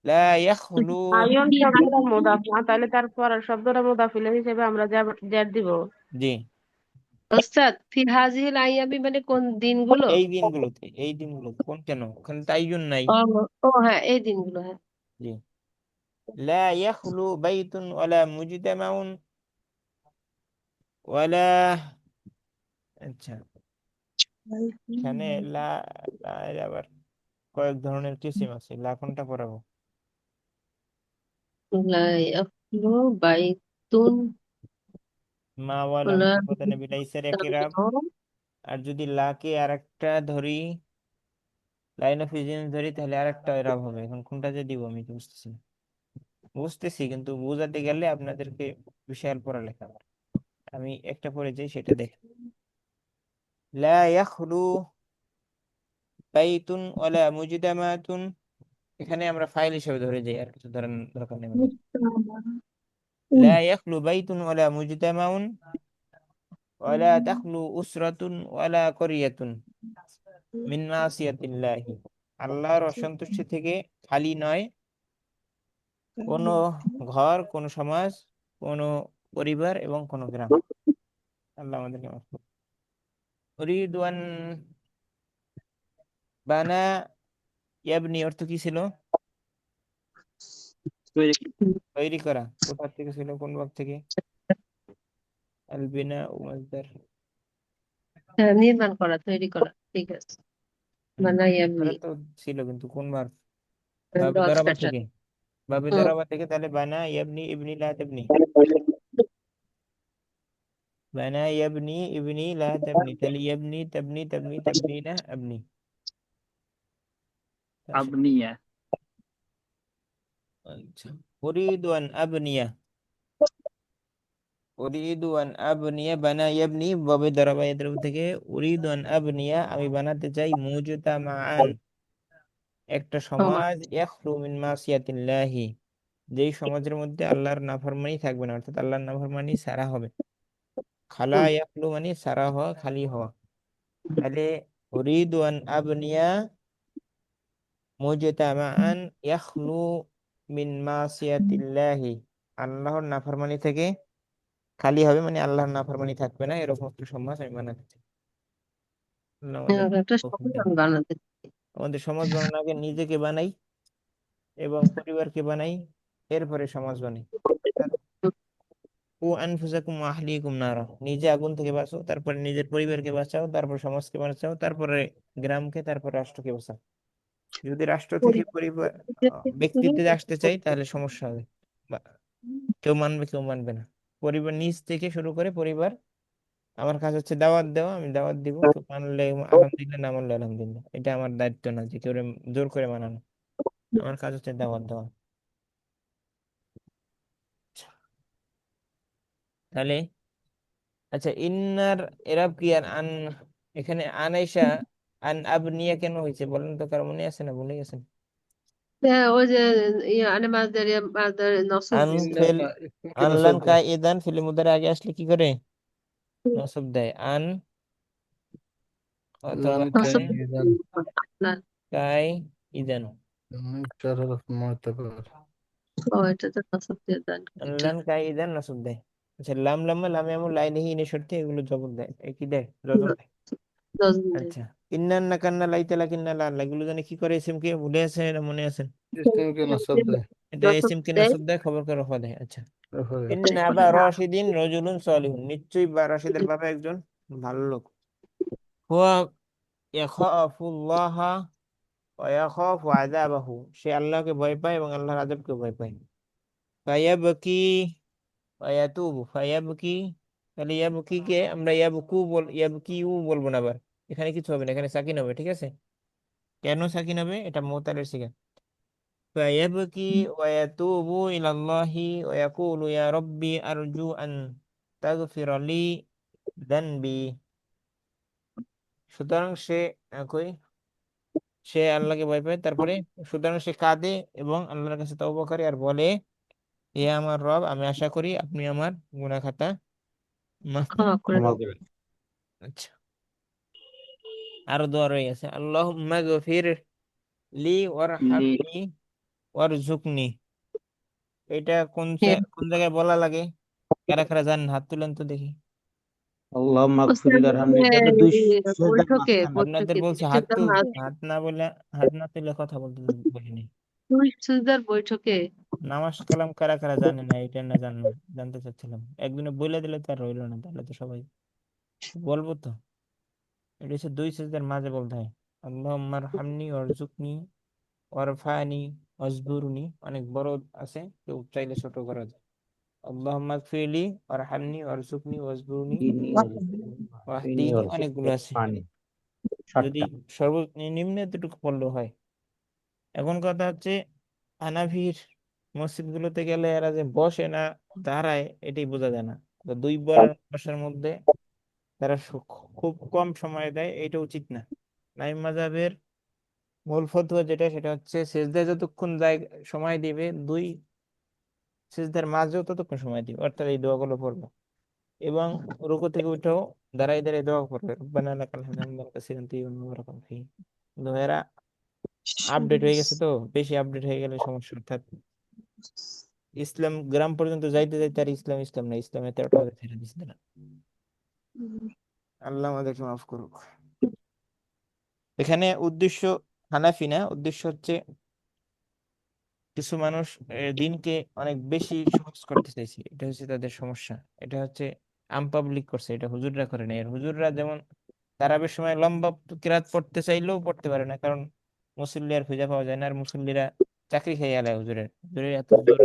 লা ইয়াখলু, আয়ন শব্দটা মুদাফ না, তাহলে তার পরের শব্দটা মুদাফিল হিসেবে আমরা জ্যাড দিব। জি, ওস্তাদ ফি হাজিহিল আইয়ামি মানে কোন দিনগুলো? এই দিনগুলোতে, এই দিনগুলোতে, কোন কেন ওখানে তাইয়ুন নাই। ও ও হ্যাঁ এই দিনগুলো হ্যাঁ। জি, লা ইয়াখলু বাইতুন ওয়ালা মুজতামাউন ওয়ালা, আচ্ছা, এখানে লা, লা এর আবার কয়েক ধরনের কিসিম আছে, লা কোনটা পড়াবো? লা ইয়াখলু বাইতুন মা ওয়ালা ওয়ালা মুতাবাদানা বিলাইসার ইকিরাব। আর যদি লাকে আরেকটা ধরি, লাইন অফ ইজেন্স ধরি, তাহলে আরেকটা এরাব হবে। এখন কোনটা যে দিব আমি তো বুঝতেছি না। বুঝতেছি কিন্তু বোঝাতে গেলে আপনাদেরকে বিশাল পড়ালেখা আমার। আমি একটা পড়ে যাই, সেটা দেখেন। লা ইয়াখলু বাইতুন ওয়ালা মুজতামাতুন, এখানে আমরা ফাইল হিসেবে ধরে যাই, আর কিছু ধরেন দরকার নেই আমাদের। লা ইয়াখলু বাইতুন ওয়ালা মুজতামাউন ওয়ালা তাখলু উসরাতুন ওয়ালা করিয়াতুন মিন মাসিয়াতিল্লাহি, আল্লাহর অসন্তুষ্টি থেকে খালি নয় কোনো ঘর, কোনো সমাজ, কোনো পরিবার এবং কোনো গ্রাম। আল্লাহ আমাদেরকে মাফ করুন। উরিদু আন বানা ইয়াবনি অর্থ কি ছিল? তৈরি করা। কোথা থেকে ছিল, কোন ভাগ থেকে? আল বিনা ও মাসদার। হ্যাঁ, নির্মাণ করা তৈরি করা ঠিক আছে। মানে তৈরি এমনি করা তো ছিল, কিন্তু কোন ভাগ? বাবে ডট দারাবা প্যাটার্ন। থেকে, বাবে হুম, দারাবা থেকে, তাহলে বানা ইয়াবনি ইবনি লা তাবনি, বানা ইয়াবনি ইবনি লা তাবনি, তাহলে ইয়াবনি তাবনি তাবনি তাবনি না আবনি। আবনিয়া। আচ্ছা, উরিদু আন আবনিয়া, উরিদু আন আবনিয়া বানা ইয়াবনি, বাবে দারাবা ইয়াদরু থেকে, উরিদু আন আবনিয়া আমি বানাতে চাই, মুজতামাআন একটা সমান সমাজ, ইয়াখলু মিন মাসিয়াতিল্লাহি যেই সমাজের মধ্যে আল্লাহর নাফরমানি থাকবে না, অর্থাৎ আল্লাহর নাফরমানি সারা হবে। খালা হুম, ইয়াখলু মানে সারা হওয়া, খালি হওয়া। তাহলে উরিদু আন আবনিয়া মুজতামাআন ইয়াখলু মিন মাসিয়াতিল্লাহি, আল্লাহর নাফরমানি থেকে খালি হবে, মানে আল্লাহর নাফরমানি থাকবে না, এরকম একটা সমাজ আমি বানাতে চাই। আল্লাহ আমাদের একটা তৌফিক দান সমাধান করুন। বানাতে আমাদের সমাজ বানানোর আগে নিজেকে বানাই এবং পরিবারকে বানাই, এরপরে সমাজ বানাই। ও আনফুসাকুম ওয়া আহলিকুম নারা, নিজে আগুন থেকে বাঁচো, তারপরে নিজের পরিবারকে বাঁচাও, তারপর সমাজকে বাঁচাও, তারপরে গ্রামকে, তারপর রাষ্ট্রকে বাঁচাও। যদি রাষ্ট্র থেকে পরিবার শুরু ব্যক্তিতে আসতে চাই, তাহলে সমস্যা হবে, বা কেউ মানবে কেউ মানবে না। পরিবার নিজ থেকে শুরু করে পরিবার, আমার কাজ হচ্ছে দাওয়াত দেওয়া, আমি দাওয়াত দিব, কেউ মানলে আলহামদুলিল্লাহ, না মানলে আলহামদুলিল্লাহ, এটা আমার দায়িত্ব না যে কেউ জোর করে মানানো। আমার কাজ হচ্ছে দাওয়াত দেওয়া। তাহলে আচ্ছা, ইন্নার এরাব কি আর আন, এখানে আনাইসা আন আবনিয়া কেন হয়েছে বলেন তো, কার মনে আছে না ভুলে গেছেন? হ্যাঁ, ওই যে আনে মাছদার নসব আন দিছিল। ফেল ইফকে আনলান নসব দেয়। কাইদান ফিল মুদারে আগে আসলে কি করে নসব দেয়? আন লাম অথবা নসব আন কাইদান আপনার। কাইদান। চার হরফ মু'তাবার। ও, এটা তো নসব দিয়ে দান করে এটা। আনলান কাইদান নসব দেয়। আচ্ছা, লাম লাম্মা লাম এমন লাইনহি ইনে শর্তে এগুলো জবর দেয়, কি দেয়? জজম দেয়। দশজন দিয়ে। আচ্ছা, ইন্নান না কান্না লাইতালা কিন্না লা, এগুলো জানি কি করে? ইসিম কে ভুলে আছে না মনে আছেন? ইসলামকে নসব দেয়। এটা নসব ইসিম কে দেয়। নসব দেয়, খবর কে রফা দেয়। আচ্ছা, তারপরে ইন্না আবা রাশিদিন রাজুলুন সালিহুন, নিশ্চয়ই বা রাশিদের বাবা একজন ভালো লোক। হুয়া ইয়াখাফুল্লাহা ওয়া ইয়াখাফু আযাবাহু, সে আল্লাহকে ভয় পায় এবং আল্লাহর আযাবকে ভয় পায়। ফায়াবকি ওয়া ইয়াতুবু, ফায়াবকি, তাহলে ইয়াবকি কে আমরা ইয়াবকিউ বলবো না আবার, এখানে কিছু হবে না, এখানে সাকিন হবে, ঠিক আছে? কেন সাকিন হবে? এটা মুতালের সিগা। ফায়াবকি ওয়া ইয়াতুবু ইলাল্লাহি ওয়া ইয়াকুলু ইয়া রাব্বি আরজু আন তাগফিরা লি যানবি। সুতরাং সে কই সে আল্লাহকে ভয় পায়, তারপরে সুতরাং সে কাঁদে এবং আল্লাহর কাছে তওবা করে আর বলে, হে আমার রব, আমি আশা করি আপনি আমার গুনাহ খাতা মাফ ক্ষমা করে ক্ষমা দাও। করে। আচ্ছা, আরো দোয়া রয়ে গেছে, আল্লাহুম্মা গফির লি লি। ওয়ারহামনি ওয়ারজুকনি। এটা হে, কোন জায়গায় বলা লাগে? কারা কারা জানেন? হাত তুলেন তো দেখি। আল্লাহ মাগফির ওস্তাদ, ওয়ারহামনি, এটা তো দুই সেজদার মাঝখানে। আপনাদের বলছে হাত বৈঠকে তুলতে, হাত না বলে, হাত না তুলে কথা বলতে বলিনি। দুই সুজদার বৈঠকে। নামাজ কালাম কারা কারা জানে না, এটা না জানলে জানতে চাচ্ছিলাম। একদিনে বলে দিলে তো আর রইলো না, তাহলে তো সবাই বলবো তো। এটা হচ্ছে দুই সিজদার মাঝে বলতে হয়। আল্লাহুম্মা আরহামনি ওয়ারজুকনি ওয়ারফানি ওয়াজবুরনি, অনেক বড় আছে, কেউ চাইলে ছোট করা যায়। আল্লাহুম্মা গফিরলি ওয়ারহামনি ওয়ারজুকনি ওয়াজবুরনি তিনি ওয়াহদিনি, অনেকগুলো আছে। পানি যদি 7টা। সর্বনিম্ন এতটুকু পড়লেও হয়। এখন কথা হচ্ছে, হানাফির মসজিদগুলোতে গেলে এরা যে বসে না দাঁড়ায়, এটাই বোঝা যায় না। তো দুইবার বসার মধ্যে তারা খুব কম সময় দেয়, এটা উচিত না। নাইম মাযহাবের মূল ফতোয়া যেটা, সেটা হচ্ছে সেজদায় যতক্ষণ সময় দিবে, দুই সিজদার মাঝেও ততক্ষণ সময় দিবে, অর্থাৎ এই দোয়াগুলো পড়বে। এবং রুকু থেকে উঠেও দাঁড়াই দাঁড়াই দোয়া পড়বে, রব্বানা লাকাল হামদু হামদান কাসীরান তয়্যিবান মুবারাকান ফীহি। কিন্তু এরা আপডেট হয়ে গেছে, তো বেশি আপডেট হয়ে গেলে সমস্যা। অর্থাৎ ইসলাম গ্রাম পর্যন্ত যাইতে যাইতে আর ইসলাম ইসলাম না, ইসলামের 13টা বাজে ছেড়ে দিচ্ছে তারা। আল্লাহ আমাদেরকে মাফ করুক। এখানে উদ্দেশ্য হানাফি না, উদ্দেশ্য হচ্ছে কিছু মানুষ দিনকে অনেক বেশি সহজ করতে চাইছে, এটা হচ্ছে তাদের সমস্যা। এটা হচ্ছে আমপাবলিক করছে, এটা হুজুররা করে না। এর হুজুররা যেমন তারাবির সময় লম্বা কিরাত পড়তে চাইলেও পড়তে পারে না, কারণ মুসল্লি আর খুঁজে পাওয়া যায় না। আর মুসল্লিরা চাকরি খেয়ে আলায় হুজুরের, হুজুরের এত হুজুর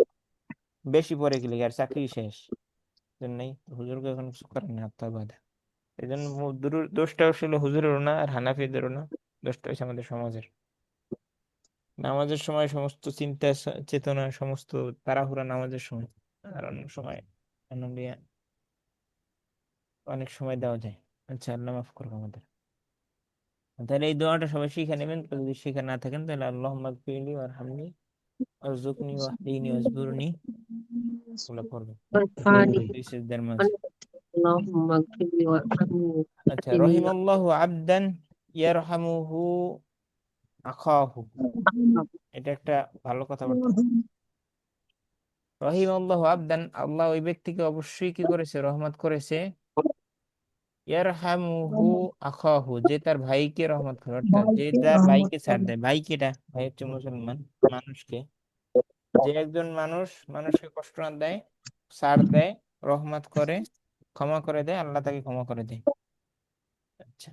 বেশি পড়ে গেলে আর চাকরি শেষ, জন্যই হুজুরকে এখন কিছু করে না, হাত পা বাঁধা। এই জন্য দোষটা ছিল হুজুরেরও না আর হানাফিদেরও না, দোষটা হচ্ছে আমাদের সমাজের। নামাজের সময় সমস্ত চিন্তা চেতনা সমস্ত তাড়াহুড়া নামাজের সময়, আর অন্য সময় অন্য অনেক সময় দেওয়া যায়। আচ্ছা, আল্লাহ মাফ করবো আমাদের। তাহলে এই দোয়াটা সবাই শিখে নেবেন, কেউ যদি শিখে না থাকেন তাহলে আল্লাহুম্মা গফিরলি ওয়ারহামনি ওয়ারজুকনি ওয়াহদিনি ওয়াজবুরনি ওগুলো পড়বেন পানি। দুই সিজদার মাঝে। আল্লাহুম্মা গফিরলি ওয়ারহামনি আচ্ছা, ওয়াহদিনি। রহিমাল্লাহু আবদান ইয়ারহামুহু আখাহু, এটা একটা ভালো কথাবার্তা। রহিমাল্লাহু আবদান, আল্লাহ ওই ব্যক্তিকে অবশ্যই কি করেছে? রহমত করেছে। ইয়ারহামুহু আখাহু, যে তার ভাইকে রহমত করে, অর্থাৎ যে তার ভাইকে ছাড় দেয়। ভাই কেটা? ভাই হচ্ছে মুসলমান মানুষকে, যে একজন মানুষকে কষ্ট না দেয়, ছাড় দেয়, রহমত করে, ক্ষমা করে দেয়, আল্লাহ তাকে ক্ষমা করে দেয়। আচ্ছা,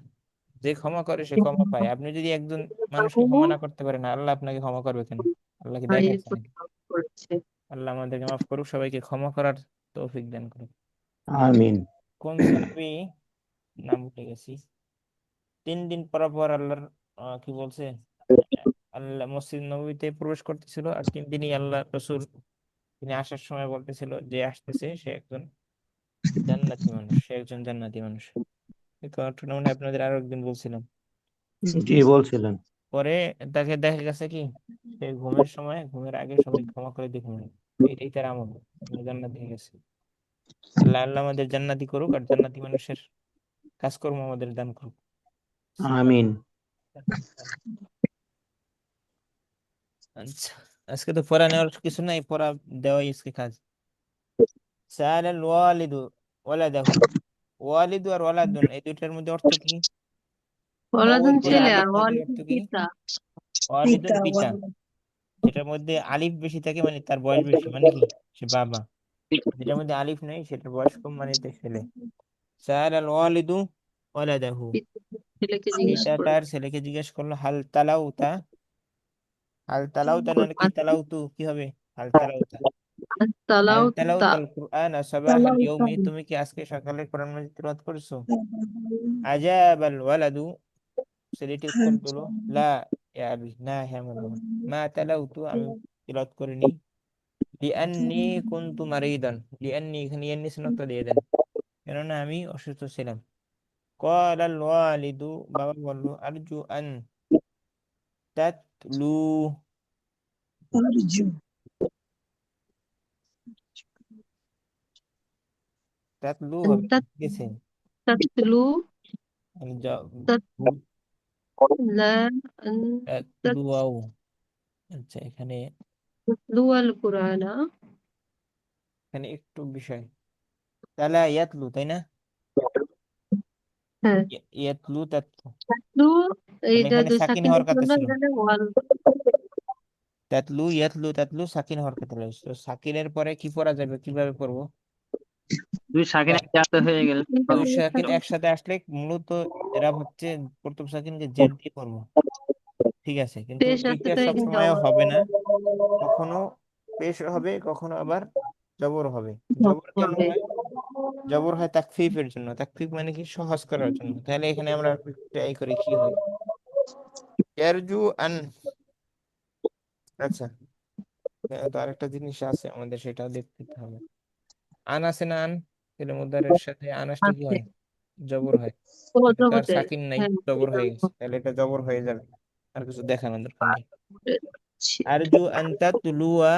যে ক্ষমা করে সে ক্ষমা পায়। আপনি যদি একজন মানুষকে ক্ষমা না করতে পারেন, আল্লাহ আপনাকে ক্ষমা করবে কেন? আল্লাহ কি ভাইয়ের দেখাচ্ছে নাকি? কথা করেছে। আল্লাহ আমাদেরকে মাফ করুক, সবাইকে ক্ষমা করার তৌফিক দান করুক। আমিন। কোন সাহাবী নাম ভুলে গেছি, 3 দিন পর পর আল্লাহর কি বলছে, আল্লাহ মসজিদ নববীতে প্রবেশ করতেছিল, আর 3 দিনই আল্লাহ রসুল তিনি আসার সময় বলতেছিল যে আসতেছে সে একজন জান্নাতি মানুষ, সে একজন জান্নাতি মানুষ। এই ঘটনা মনে হয় আপনাদের আরো একদিন বলছিলাম। জি বলছিলেন। পরে তাকে দেখা গেছে কি, সে ঘুমের সময়, ঘুমের আগে সবাই ক্ষমা করে দিয়ে ঘুমায়। এটাই তার আমল, জান্নাতি হয়ে গেছে। আল্লাহ আল্লাহ আমাদের জান্নাতি করুক, আর জান্নাতি মানুষের কাজকর্ম আমাদের দান করুক। আমিন। আচ্ছা, আজকে তো পড়া নেওয়ার কিছু নাই, পড়া দেওয়াই আজকে কাজ। সাআলাল ওয়ালিদু ওয়ালাদাহু। ওয়ালিদু আর ওয়ালাদুন এই দুইটার মধ্যে অর্থ কি? ওয়ালাদুন ওর পরে ছেলে আলিফ আর থাকলে ওয়ালিদুন অর্থ কি? পিতা। ওয়ালিদুন পিতা পিতা। ওয়ালিদ। যেটার মধ্যে আলিফ বেশি থাকে মানে তার বয়স বেশি, মানে কি সে বাবা। যেটার মধ্যে আলিফ নেই সেটার বয়স কম, মানে তে ছেলে। সাআলাল ওয়ালিদু ওয়ালাদাহু। পিতা ছেলেকে জিজ্ঞেস পিতা করলো। তার ছেলেকে জিজ্ঞেস করলো, হাল তালাউতা। হাল তালাউতা না কি তালাউতু কি হবে? হাল তালাউতা। হাল তালাউতা। তালাউতাল কুরআন সাবাহাল ইয়াউমি, তুমি কি আজকে সকালে কোরআন মাজিদ তিলাওয়াত করেছো? আজাবাল ওয়ালাদু, ছেলেটি উত্তর দিল, লা ইয়া আবি, না হে আমার বাবা। মা তালাউতু, আমি তিলাওয়াত করিনি। লিআন্নি কুনতু মারিদান। লিআন্নি, এখানে ইয়ান্নি শনাক্ত দিয়ে দেন, কেননা আমি অসুস্থ ছিলাম। ক্বালাল ওয়ালিদু, বাবা বলল, আরজু আন তাতলু। অর্জু। তাতলু হবে না, ঠিক আছে? তাতলু আমি যা লা আন তাতলুয়াও। আচ্ছা, এখানে তাতলু আল কুরআনা। এখানে একটু বিষয়, তালা ইয়াতলু, তাই না? হ্যাঁ, ইয়াতলু তাতলু, তাতলু তাহলে এইটা এখানে দুই সাকিন সাকিনের হওয়ার কথা জন্য ছিল। এখানে ওয়াল। তাতলু ইয়াতলু তাতলু সাকিন হওয়ার কথা ছিল। তো সাকিনের পরে কি পড়া যাবে, কিভাবে পড়বো? দুই সাকিন একসাথে হয়ে গেলে দুই সাকিন একসাথে আসলে মূলত এরা হচ্ছে প্রথম সাকিনকে জেড দিয়ে পড়বো, ঠিক আছে? কিন্তু পেশ আছে এইটা তো এখানে সবসময় জবর। হবে না, কখনো পেশ হবে, কখনো আবার জবর হবে। জবর কেন হবে। হয়? জবর হয় তাকফিফের জন্য। তাকফিফ মানে কি? সহজ করার জন্য। তাহলে এখানে আমরা ট্রাই করি কি হয়। ইয়ারজু আন, আচ্ছা, তো আরেকটা জিনিস আছে আমাদের, সেটাও দেখতে হবে। আন আছে না? আন এর মুদারের সাথে আন আসলে কি আছে। হয়? জবর হয়। ও এটা তো আর জবরদের। সাকিন নাই, হ্যাঁ। জবর হয়ে গেছে, তাহলে এটা জবর হয়ে যাবে। আর কিছু দেখানোর দরকার নেই। ছি। আরজু আন তাতলুয়া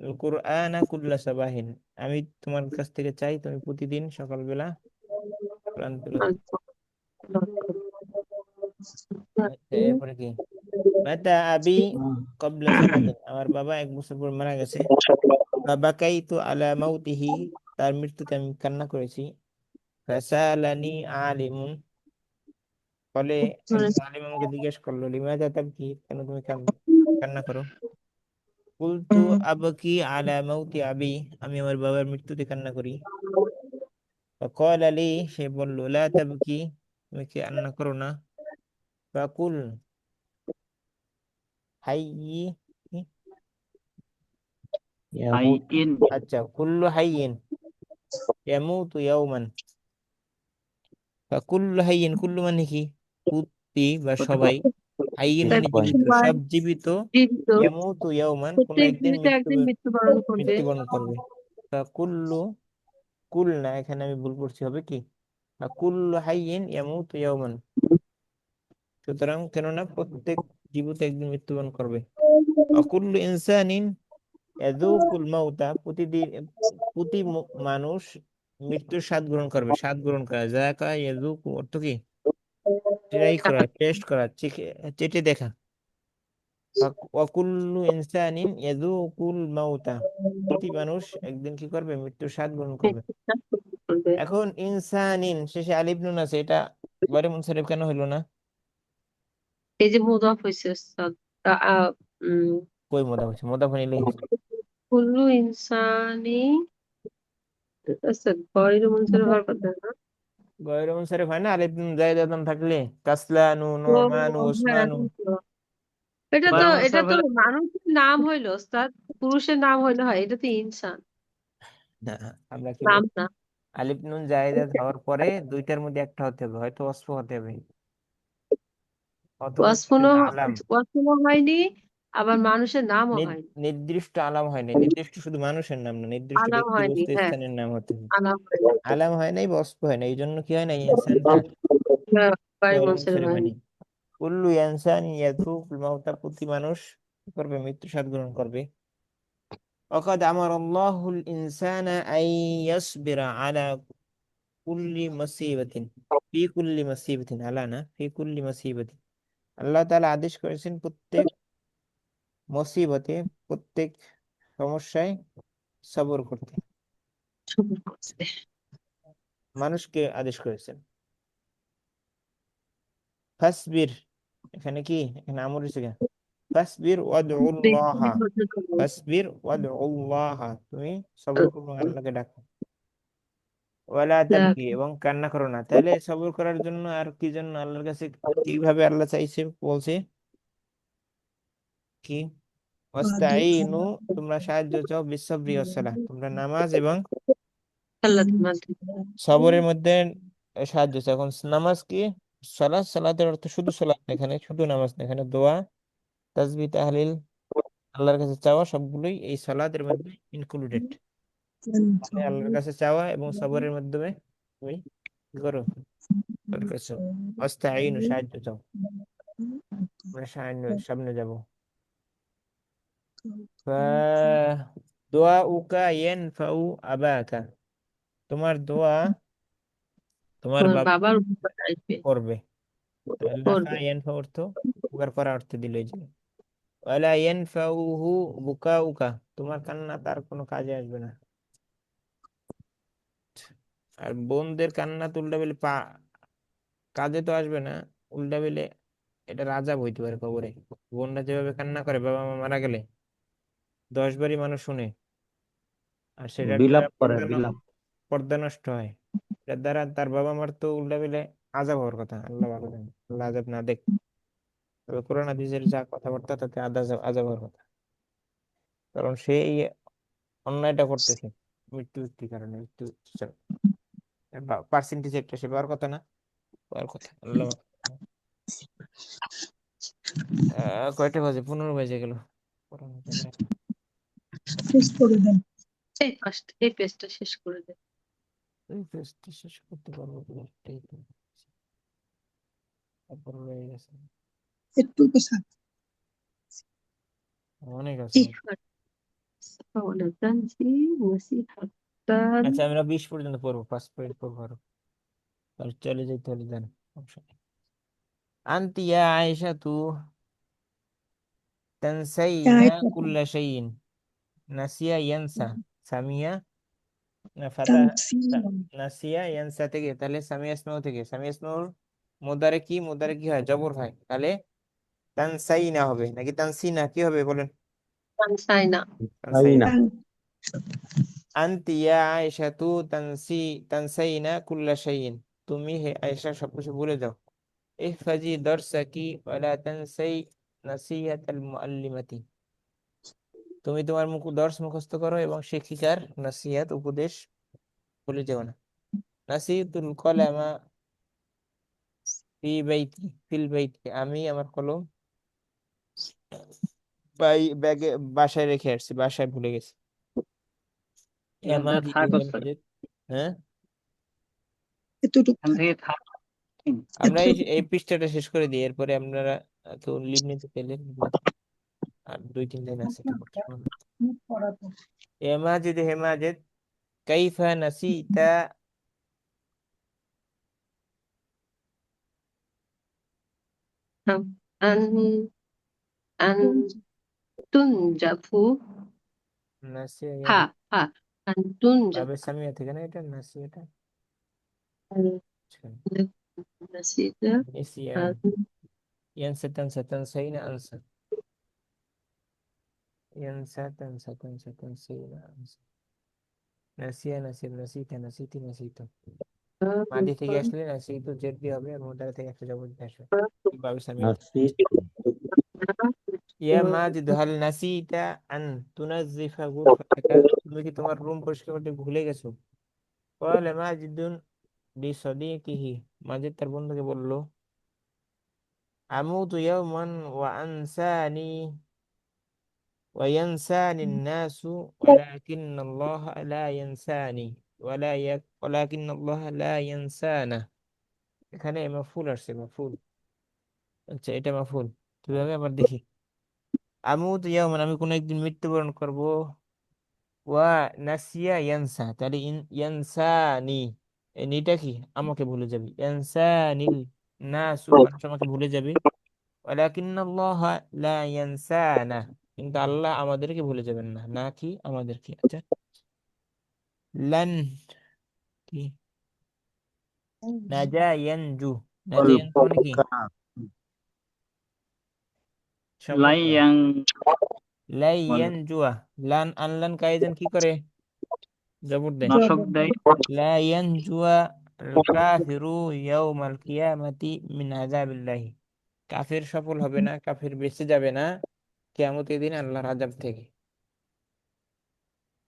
আল কুরআনা কুল্লা সাবাহিন। আমি তোমার কাছ থেকে চাই তুমি প্রতিদিন সকালবেলা কোরআন তেলাওয়াত করো। আচ্ছা, এরপরে কি? মাতা আবি ক্বাবলা সানাতিন, আমার বাবা 1 বছর পর মারা গেছে। ফাবাকাইতু আলা মাউতিহি, তার মৃত্যুতে আমি কান্না করেছি। ফাসালানি আলিমুন, ফলে একজন আলিম আমাকে জিজ্ঞেস করলো, লিমাযা তাবকি, কেন তুমি কান্না করো? কুলতু আবকি আলা মাউতি আবি, আমি আমার বাবার মৃত্যুতে কান্না করি। ফাকালা লি, সে বলল, লা তাবকি, তুমি কি কান্না করো না। ফাকুল হাইয়ি, ইয়ামুত। আইন আচ্ছা, কুল্লু হাইয়িন ইয়ামুতু ইয়াওমান। কুল্লু হাইয়িন, কুল্লু মানে কি? প্রতি বা সবাই, হাইয়িন মানে সবাই। জীবিত, সব জীবিত। জীবিত। ইয়ামুতু ইয়াওমান, কোন প্রত্যেক একদিন জীবিত একদিন মৃত্যুবরণ করবে। মৃত্যুবরণ করবে। কুল্লু, কুল না, এখানে আমি ভুল করছি, হবে কি কুল্লু হাইয়িন ইয়ামুতু ইয়াওমান। সুতরাং কেননা প্রত্যেক জীবিত একদিন মৃত্যুবরণ করবে। অকুল্লু ইনসানিন ইয়াযুকুল মাউতা, প্রতিদিন প্রতি মানুষ মৃত্যুর স্বাদ গ্রহণ করবে। স্বাদ গ্রহণ করা, যাকা ইয়াযুকু অর্থ কি? ট্রাই করা, টেস্ট করা, চেটে দেখা। অকুল্লু ইনসানিন ইয়াযুকুল মাউতা, প্রতি মানুষ একদিন কি করবে? মৃত্যুর স্বাদ গ্রহণ করবে। করবে। এখন ইনসানিন শেষে আলিফ নুন আছে, এটা গয়রে মুনসারিফ কেন হইলো না? এই যে মুদাফ হয়েছে উস্তাদ। উম কই মোদা হয়েছে? মোদা হইলে হয়েছে। কুল্লু ইনসানি আচ্ছা গয়রু মুনসারিফ হওয়ার কথা না। গয়রে মুনসারিফ হয় না আলিফ নুন জায়দাতান থাকলে? কাসলানু, ও নোমানু, হ্যাঁ, ওসমানু। এটা তো গয়রুল এটা মুনসারিফ তো হলে মানুষের নাম হইলো ওস্তাদ। পুরুষের নাম হইলে হয়, এটা তো ইনসান না, আমরা কি নাম বলি? না। আলিফ নুন জায়দা হওয়ার পরে দুইটার মধ্যে একটা হতে হবে, হয়তো ওয়াসফ হতে হবে, অথবা ওয়াসফুনও আলাম। ওয়াসফুনও হয়নি, আবার মানুষের নামও নির- হয়নি, নির্দিষ্ট আলাম হয় নাই, নির্দিষ্ট শুধু মানুষের নাম না, নির্দিষ্ট আলাম ব্যক্তি হয়নি, বস্তু হ্যাঁ, স্থানের নাম হতে হবে। আলাম হয়নি। আলাম হয় নাই, বস্প হয় নাই, এই জন্য কি হয় না, ইনসানটা হ্যাঁ, বাড়ি গয়র মুনসারিফ মুনসারিফ হয়নি। হয়নি। কুল্লু ইনসান ইয়াযুকুল মাউতা, প্রতি মানুষ কি করবে, মৃত্যু স্বাদ গ্রহণ করবে। ওয়াকাদ আমারাল্লাহুল ইনসানা আন ইয়াসবিরা আলা কুল্লি মুসিবাতিন, ফি কুল্লি মুসিবাতিন, আলা না, ফি কুল্লি মুসিবাতিন। আল্লাহ তাআলা আদেশ করেছেন প্রত্যেক মুসিবতে, প্রত্যেক সমস্যায় সবর করতে, সবর করতে। মানুষকে আদেশ করেছেন। ফাসবির, এখানে কি, এখানে আমর হয়েছে কেন, ফাসবির ওয়াদউল্লাহ, ফাসবির ওয়াদউল্লাহ, তুমি সবর করো, আল্লাহকে ডাকো। ওয়ালা তাবকি, এবং কান্না করো না। তাহলে সবর করার জন্য আর কি জন্য আল্লাহর কাছে, কিভাবে আল্লাহ চাইছে, বলছে কি, ওয়াস্তাঈনু, তোমরা সাহায্য চাও, বিসসবরি ওয়াসসালাহ, তোমরা নামাজ এবং আল্লাহর মাধ্যমে। সবরের মধ্যে সাহায্য চাও। এখন নামাজ কি, সালাত, সালাতের অর্থ শুধু সালাত না, এখানে শুধু নামাজ না, এখানে দোয়া, তাসবিহ, তাহলিল, আল্লাহর কাছে চাওয়া, সবগুলোই এই সালাতের মধ্যে ইনক্লুডেড। মানে আল্লাহর কাছে চাওয়া এবং সবরের মাধ্যমে তুমি কি করো, আল্লাহর কাছে আস্তাঈনু, সাহায্য চাও। আমরা সামনে যাব। দোয়া উকা ইয়ানফাউ আবাকা, তোমার দোয়া তোমার তোমার বাবা বাবার উপকার আসবে, করবে। তাহলে নাফা করবে। ইয়ানফা অর্থ উপকার করা অর্থ দিল এই যে। ওয়ালা ইয়ানফাউহু বুকাউকা, তোমার কান্না তার কোনো কাজে আসবে না। আর বোনদের কান্না তো উল্টা বেলে কাজে তো আসবে না, উল্টা বেলে এটা আযাব হইতে পারে কবরে। বোনরা যেভাবে কান্না করে বাবা মা মারা গেলে, 10 বারই মানুষ শুনে, আর সেটার দ্বারা বিলাপ করে, পর্দা বিলাপ। পর্দা নষ্ট হয়। এটার দ্বারা তার বাবা মার তো উল্টা বেলে আযাব হওয়ার কথা, আল্লাহ ভালো জানে, আল্লাহ আযাব না দেখ। তবে কোরআন হাদিসের যা কথাবার্তা, তাতে আযাব আযাব হওয়ার কথা, কারণ সে এই অন্যায়টা করতেছে মৃত্যুর কারণে, মৃত্যু পার্সেন্টেজ একটা সে পাওয়ার কথা না, পাওয়ার কথা আল্লাহ। কয়টা বাজে, 15 বাজে গেল। শেষ করে দেন। এই পেজটা শেষ করে দে। এই পেজটি শেষ করতে পারবো তো, একটাই তো, তারপর রয়ে গেছে একটু পেছান। অনেক আছে। ولا تنسي نصيحة আচ্ছা, আমরা 20 পর্যন্ত পড়বো, 5 পয়েন্ট পড়বো আরো, তাহলে চলে যাইতে হলে দেন, সমস্যা নেই। আন্তি ইয়া আয়েশা তু তানসাইনা কুল্লা শাইইন, নাসিয়া ইয়ানসা, সামিয়া না ফাতা, নাসিয়া ইয়ানসা থেকে, তাহলে সামিয়া ইসমা থেকে, সামিয়া ইসমুর মুদারে কি, মুদারে কি হয়, জবর হয়, তাহলে তানসাইনা হবে নাকি তানসিনা, কি হবে বলেন? تنسينا তাই তানসাইনা। না, আন্তি ইয়া আয়েশা তু তানসাইনা কুল্লা শাইইন, তুমি হে আয়েশা সবকিছু ভুলে যাও। ইহফাজি দারসাকি ওয়ালা তানসাই নাসিহাতাল মুআল্লিমাতি, তুমি তোমার দর্শ মুখস্থ করো এবং শিক্ষিকার নসিহত, উপদেশ ভুলে যেও না। নাসিতুল কলামা ফিল বাইতি, আমি আমার কলম ব্যাগে, বাসায় রেখে আসছি, বাসায় ভুলে গেছি। এখান থেকে থাক ওস্তাদ, হেমাজিদ, হ্যাঁ, এতটুকু এখান থেকে থাক। আমরা এই পৃষ্ঠাটা শেষ করে দিই, এরপরে আপনারা কেউ লিভ নিতে পেলে leave নিতে। আর 2-3 লাইন আছে, এটা পড়তে শোনাবো। পড়াতো। হেমাজিদ, হেমাজিদ, কাইফা নাসিতা, أن أن تنجف নাসিয়া ইয়ান, ها ها أن تنجف বাবে সামিয়া থেকে না, এটা নাসিয়াটা نسيت نسيان، ينسى تنسى تنسين أنسى، ينسى تنسى تنسى تنسين أنسى، نسيا نسيت نسيت نسيتي نسيت। মাদি থেকে আসলে নাসিত জেড দিয়ে হবে, আর মুদারা থেকে একটা জবর দিয়ে আসবে, বাবে সামিয়া। নাসিত, ইয়া মাজিদ হাল নাসিতা আন তুনাজ্জিফা গুরফাতাকা, তুমি কি তোমার রুম পরিষ্কার করতে ভুলে গেছো? ক্বালা মাজিদুন লিসাদিকিহি, মাজিদ তার বন্ধুকে বলল, আমুতু ইয়াওমান ওয়া আনসানি وينساني الناس ولكن الله لا ينساني ولكن الله لا ينسانا এখানে মাফুল আসছে মাফুল আচ্ছা এটা মাফুল কিভাবে আবার দেখি আমুত ইয়াওমান আমি কোনো একদিন মৃত্যুবরণ করব ওয়া নাসিয়া ইয়ানসা তাহলে ইয়ানসানি এই নিটা কি আমাকে ভুলে যাবে ইয়ানসানিল নাসু মানুষ আমাকে ভুলে যাবে ওয়ালাকিন্নাল্লাহ লা ইয়ানসানা কিন্তু আল্লাহ আমাদেরকে ভুলে যাবেন না না কি আমাদেরকে আচ্ছা লান কি নাজা ইয়ানজু নাজা ইয়ানজু মানে কি লাই সমস্যা ইয়াং লাই বল ইয়ানজুয়া লান আনলান কাইজান কি করে জবর দেয় নশক দেয় لا ينجو الكافر يوم القيامة من عذاب الله কাফির সফল হবে না কাফির বেঁচে যাবে না কিয়ামতের দিন আল্লাহর আযাব থেকে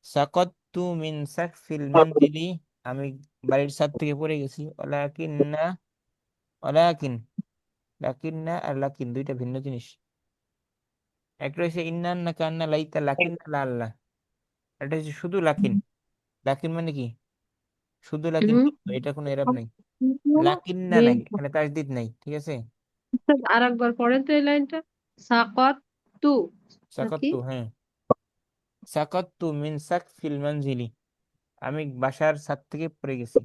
সাকাততু মিন সাকফিল মানজিলি আমি বাড়ির ছাদ থেকে পড়ে গেছি ওয়ালাকিন লাকিন্না আর লাকিন দুইটা ভিন্ন জিনিস একটা হচ্ছে ইন্নান্না কান্না লাইতা লাকিন লা আল্লাহ এটা হচ্ছে শুধু লাকিন লাকিন মানে কি শুধু লাকিন হুম কিন্তু এটা কোনো এরাব নাই লাকিন্না নাই এখানে তাসদিদ নাই ঠিক আছে আর একবার পড়েন তো এই লাইনটা সাকাত তু নাকি সাকাততু হ্যাঁ সাকাততু মিন সাকফিল মানজিলি আমি বাসার ছাদ থেকে পড়ে গেছি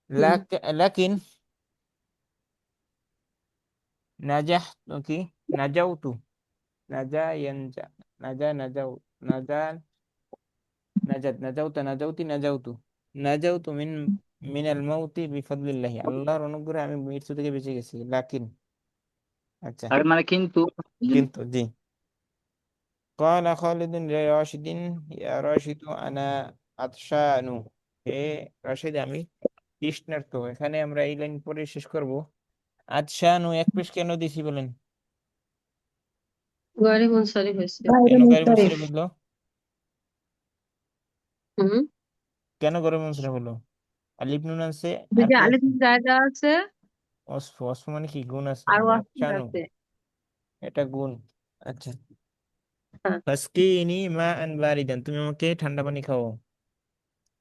হুম লাকিন নাজাহ কি নাজাউতু নাজা ইয়ানজা নাজাউ নাজা নাজাউতি নাজাউতু নাজাউতু মিনাল মাউতি বিফাদলিল্লাহি আল্লাহর অনুগ্রহে আমি মৃত্যু থেকে বেঁচে গেছি লাকিন আচ্ছা আর মানে কিন্তু কিন্তু জি قال خالد لراشد يا راشد أنا عطشان হে রাশিদ আমি তৃষ্ণার্ত এখানে আমরা এই লাইন পরে শেষ করব আতশানু এক পেশ কেন দিছি বলেন গাড়ি মুনসারিফ হয়েছে কেন গাড়ি মুনসারিফ হলো হুম কেন গাড়ি মুনসারিফ হলো আলিফ নুন আছে আর দুইটা কি আলিফ আছে জায়গা আছে অসফ মানে কি গুণ আছে আর মানে ওয়াসিল আতশানু আছে এটা গুণ আচ্ছা হ্যাঁ ফাসকিনি মা আন বারিদান তুমি আমাকে ঠান্ডা পানি খাও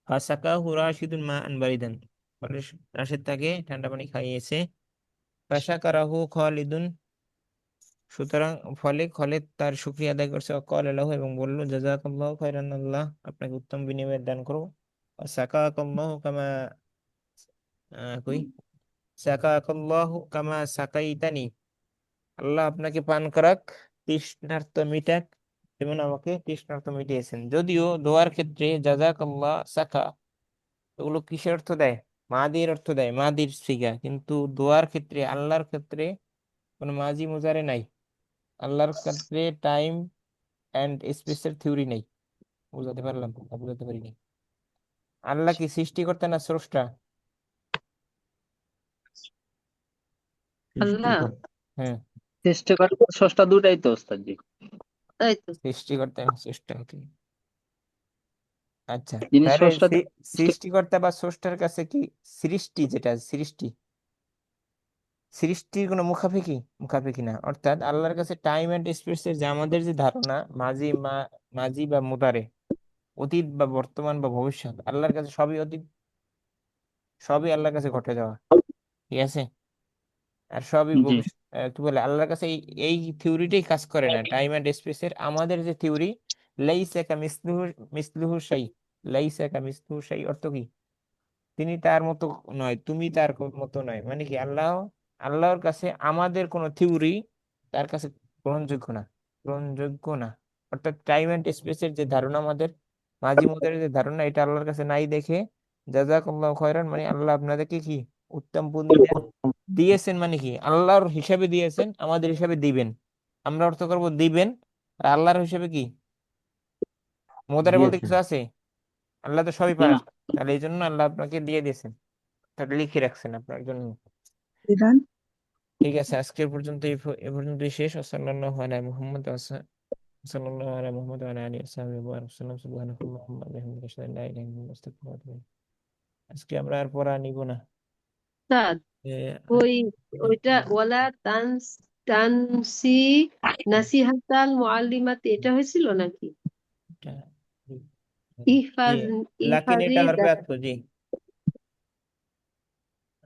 ফাসাকাহু রাশিদুন মা আন বারিদান বলে রাশিদ তাকে ঠান্ডা পানি খাইয়েছে ফাশাকারাহু খালিদুন সুতরাং ফলে খালিদ তার শুকরিয়া আদায় করছে অকাল আল্লাহ এবং বলল জাযাকাল্লাহু খাইরান আল্লাহ আপনাকে উত্তম বিনিময় দান করো সাকাকাল্লাহু কামা কই সাকাকাল্লাহু কামা সাকাইতানি আল্লাহ আপনাকে পান করাক তৃষ্ণার্ত মিটাক যেমন আমাকে তৃষ্ণার্ত মিটিয়েছেন যদিও দোয়ার ক্ষেত্রে জাযাকাল্লাহ সাকা এগুলো কিসের অর্থ দেয় মাদির অর্থ দেয় মাদির সিগা কিন্তু দোয়ার ক্ষেত্রে আল্লাহর ক্ষেত্রে কোনো মাজি মুজারে নাই আল্লাহর ক্ষেত্রে টাইম অ্যান্ড স্পেসের থিওরি নেই বুঝাতে পারলাম না বুঝাতে পারিনি আল্লাহ কি সৃষ্টিকর্তা না স্রষ্টা আল্লাহ হ্যাঁ সৃষ্টিকর্তা স্রষ্টা দুটাই তো ওস্তাদ জি তাই তো সৃষ্টিকর্তা এবং স্রষ্টা কি আচ্ছা যিনি তাহলে স্রষ্টা সৃষ্টিকর্তা বা স্রষ্টার কাছে কি সৃষ্টি যেটা সৃষ্টির কোনো মুখাপেক্ষি না অর্থাৎ আল্লাহর কাছে টাইম এন্ড স্পেসের যে আমাদের যে ধারণা মাজি বা মুদারে অতীত বা বর্তমান বা ভবিষ্যৎ আল্লাহর কাছে সবই অতীত সবই আল্লাহর কাছে ঘটে যাওয়া ঠিক আছে আর সবই জি কি বলে আল্লাহর কাছে এই থিওরিটাই কাজ করে না টাইম এন্ড স্পেসের আমাদের যে থিওরি লাইসা কামিসলুহু মিসলুহু শাই লাইসা কামিসলুহু শাই অর্থ কি তিনি তার মতো নয় তুমি তার মতো নয় মানে কি আল্লাহর কাছে আমাদের কোনো থিওরি তার কাছে গ্রহণযোগ্য না অর্থাৎ টাইম এন্ড স্পেসের যে ধারণা আমাদের মাঝি মুদ্রার যে ধারণা এটা আল্লাহর কাছে নাই দেখে জাযাকাল্লাহু খায়রান মানে আল্লাহ আপনাদেরকে কি উত্তম প্রতিদান দিয়েছেন মানে কি আল্লাহর হিসাবে দিয়েছেন আমাদের হিসাবে দিবেন আমরা অর্থ করব দিবেন আর আল্লাহর হিসাবে কি মুদ্রা বলতে দিয়েছেন কিছু আছে আল্লাহ তো সবই জি পারে না তাহলে এই জন্য আল্লাহ আপনাকে দিয়ে দিয়েছেন তাহলে লিখে রাখছেন আপনার জন্য বিধান ঠিক আছে আজকের পর্যন্ত এ পর্যন্তই শেষ সাল্লাল্লাহু আলা মুহাম্মদ সাল্লাল্লাহু আলা মুহাম্মদ ওয়া আলা আলিহি ওয়া সাহবিহি সুবহানাল্লাহুম্মা ওয়া বিহামদিকা আশহাদু আল্লা ইলাহা ইল্লা আনতা আস্তাগফিরুকা ওয়া আতুবু ইলাইক আজকে আমরা আর পড়া নিব না স্যার এ, ওই ওইটা ওয়ালা তানস তানসি নাসিহাতাল মুআল্লিমাতি, এটা হয়েছিল নাকি? এটা জি ইহফাজ লাকিন ইহফাজি এটা হরফে আতফ জি।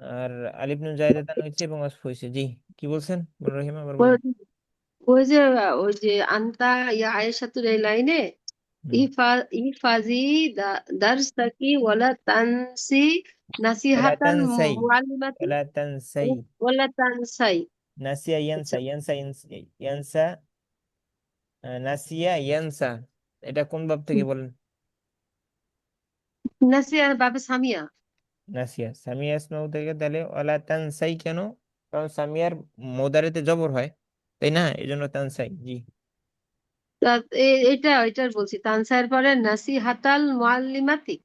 আর আলিফ নুন জায়দাতান হয়েছে এবং ওয়াসফ হয়েছে জি। কি বলছেন রহিমা আবার বলেন। ওই যে ওই যে আন্তা ইয়া আয়েশাতুর এই লাইনে হুম। ইহফাজি দারসাকি ওয়ালা তানসি ওলা নাসিহাতাল তানসাই মুআল্লিমাতি ওলা তানসাই ওয়ালা তানসাই। নাসিয়া আচ্ছা, ইয়ানসা ইয়ানসা নাসিয়া ইয়ানসা এটা কোন বাব থেকে বলেন। নাসিয়া বাবে সামিয়া। নাসিয়া সামিয়া ইসমাউ থেকে, তাহলে ওলা তানসাই কেন? কারণ সামিয়ার মোদারিতে জবর হয়, তাই না? এই জন্য তানসাই জি। তা এটার বলছি, তানসাইয়ের পরে নাসিহাতাল মুআল্লিমাতি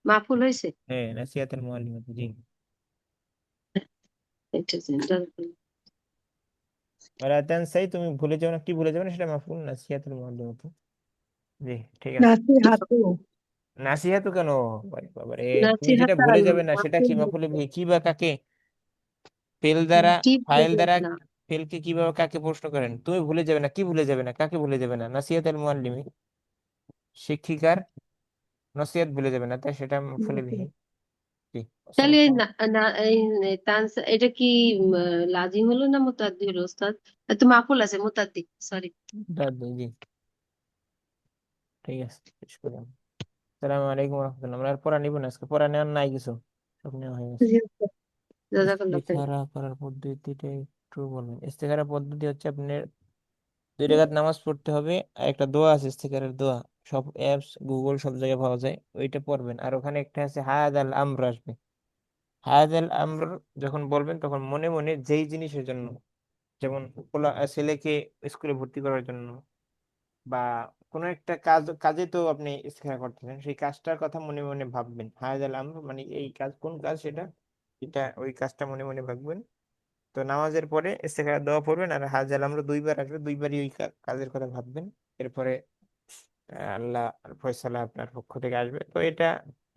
মাফুল হয়েছে। হ্যাঁ নাসিয়াতুল মুআল্লিমাত জি। এটা ওলা তানসাই তুমি ভুলে যাও না, কি ভুলে যাবে না সেটা মাফুল নাসিয়াতুল মুআল্লিমাত জি। ঠিক আছে। নাসিহাতু নাসিহাতু কেন? বাবারে, তুমি যেটা ভুলে নাসিহাতাল যাবে না সেটা কি মাফুল মাফুলে বিহি, কি বা কাকে? ফেল দ্বারা, কি ফাইল দ্বারা না, ফেলকে কিভাবে কাকে প্রশ্ন করেন? তুমি ভুলে যাবে না, কি ভুলে যাবে না, কাকে ভুলে যাবে না? নাসিহাতুল মুআল্লিমি শিক্ষিকার নসিহত ভুলে যাবে না, তাই সেটা মাফুলে বিহি জি। তাহলে এই অসংখ্য এটা কি লাজিম হলো না মুতাদ্দি হলো ওস্তাদ? তো মাফুল আছে, মুতাদ্দি, সরি। জি। ঠিক আছে, শেষ করলাম। আসসালামু আলাইকুম রহমতুল্লাহ। আমরা আর পড়া নিব না আজকে, পড়া নেওয়ার নাই কিছু, সব নেওয়া হয়ে গেছে। জাযাকাল্লাহ খাইর। ইস্তিখারা করার পদ্ধতিটা একটু বলেন। ইস্তিখারা পদ্ধতি হচ্ছে আপনার 2 রাকাত নামাজ পড়তে হবে, আর একটা দোয়া আছে ইস্তিখারার দোয়া, সব অ্যাপস গুগল সব জায়গায় পাওয়া যায়, ওইটা পড়বেন। আর ওখানে একটা আছে হায়াদাল আমর আসবে। হায়াদাল আমর যখন বলবেন তখন মনে মনে যেই জিনিসের জন্য, যেমন ছেলেকে স্কুলে ভর্তি করার জন্য বা কোনো একটা কাজে তো আপনি ইস্তেখারা করতেছেন, সেই কাজটার কথা মনে মনে ভাববেন। হায়াদাল আমর মানে এই কাজ, কোন কাজ সেটা, এটা ওই কাজটা মনে মনে ভাববেন। তো নামাজের পরে ইস্তেখারা দোয়া পড়বেন, আর হাজাল আমরা 2 বার আসবে, 2 বারই ওই কাজের কথা ভাববেন। এরপরে আল্লাহ ফয়সালা আপনার পক্ষ থেকে আসবে। তো এটা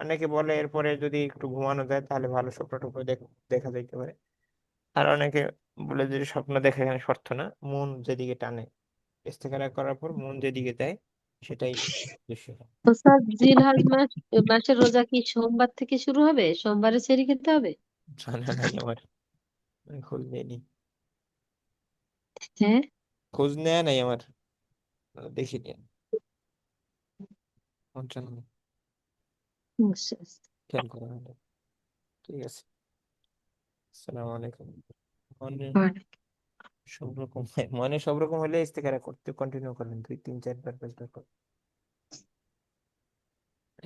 অনেকে বলে এরপরে যদি একটু ঘুমানো যায় তাহলে ভালো স্বপ্ন টপ্ন দেখা যাইতে পারে। আর অনেকে বলে যে স্বপ্ন দেখা এখানে শর্ত না, মন যেদিকে টানে, ইস্তেখারা করার পর মন যেদিকে যায় সেটাই উদ্দেশ্য। ওস্তাদ, মাসের রোজা কি সোমবার থেকে শুরু হবে? সোমবারে সেরি খেতে হবে? জানা নাই আমার, আমি খোঁজ নেইনি, হ্যাঁ। খোঁজ নেয়া নাই আমার, দেখিনি, জানা নেই, আচ্ছা, খেয়াল করা হয়নি। ঠিক আছে, আসসালামু আলাইকুম। মনে আচ্ছা। সব রকম হয়, মনে সব রকম হলে ইস্তেখারা করতে কন্টিনিউ করবেন 2 3 4 5 বার করে।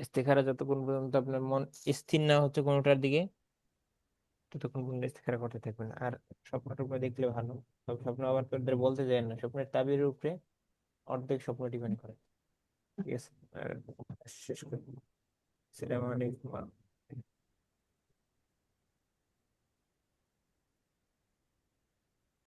ইস্তেখারা যতক্ষণ পর্যন্ত আপনার মন স্থির না হচ্ছে কোনোটার দিকে, ততক্ষণ পর্যন্ত ইস্তেখারা করতে থাকবেন। আর স্বপ্ন টপ্ন দেখলে ভালো, সব স্বপ্ন আবার তোদের বলতে যায় না, স্বপ্নের তাবিরের উপরে অর্ধেক স্বপ্ন ডিপেন্ড করে। ঠিক আছে, আর শেষ করি। আসসালামু আলাইকুম।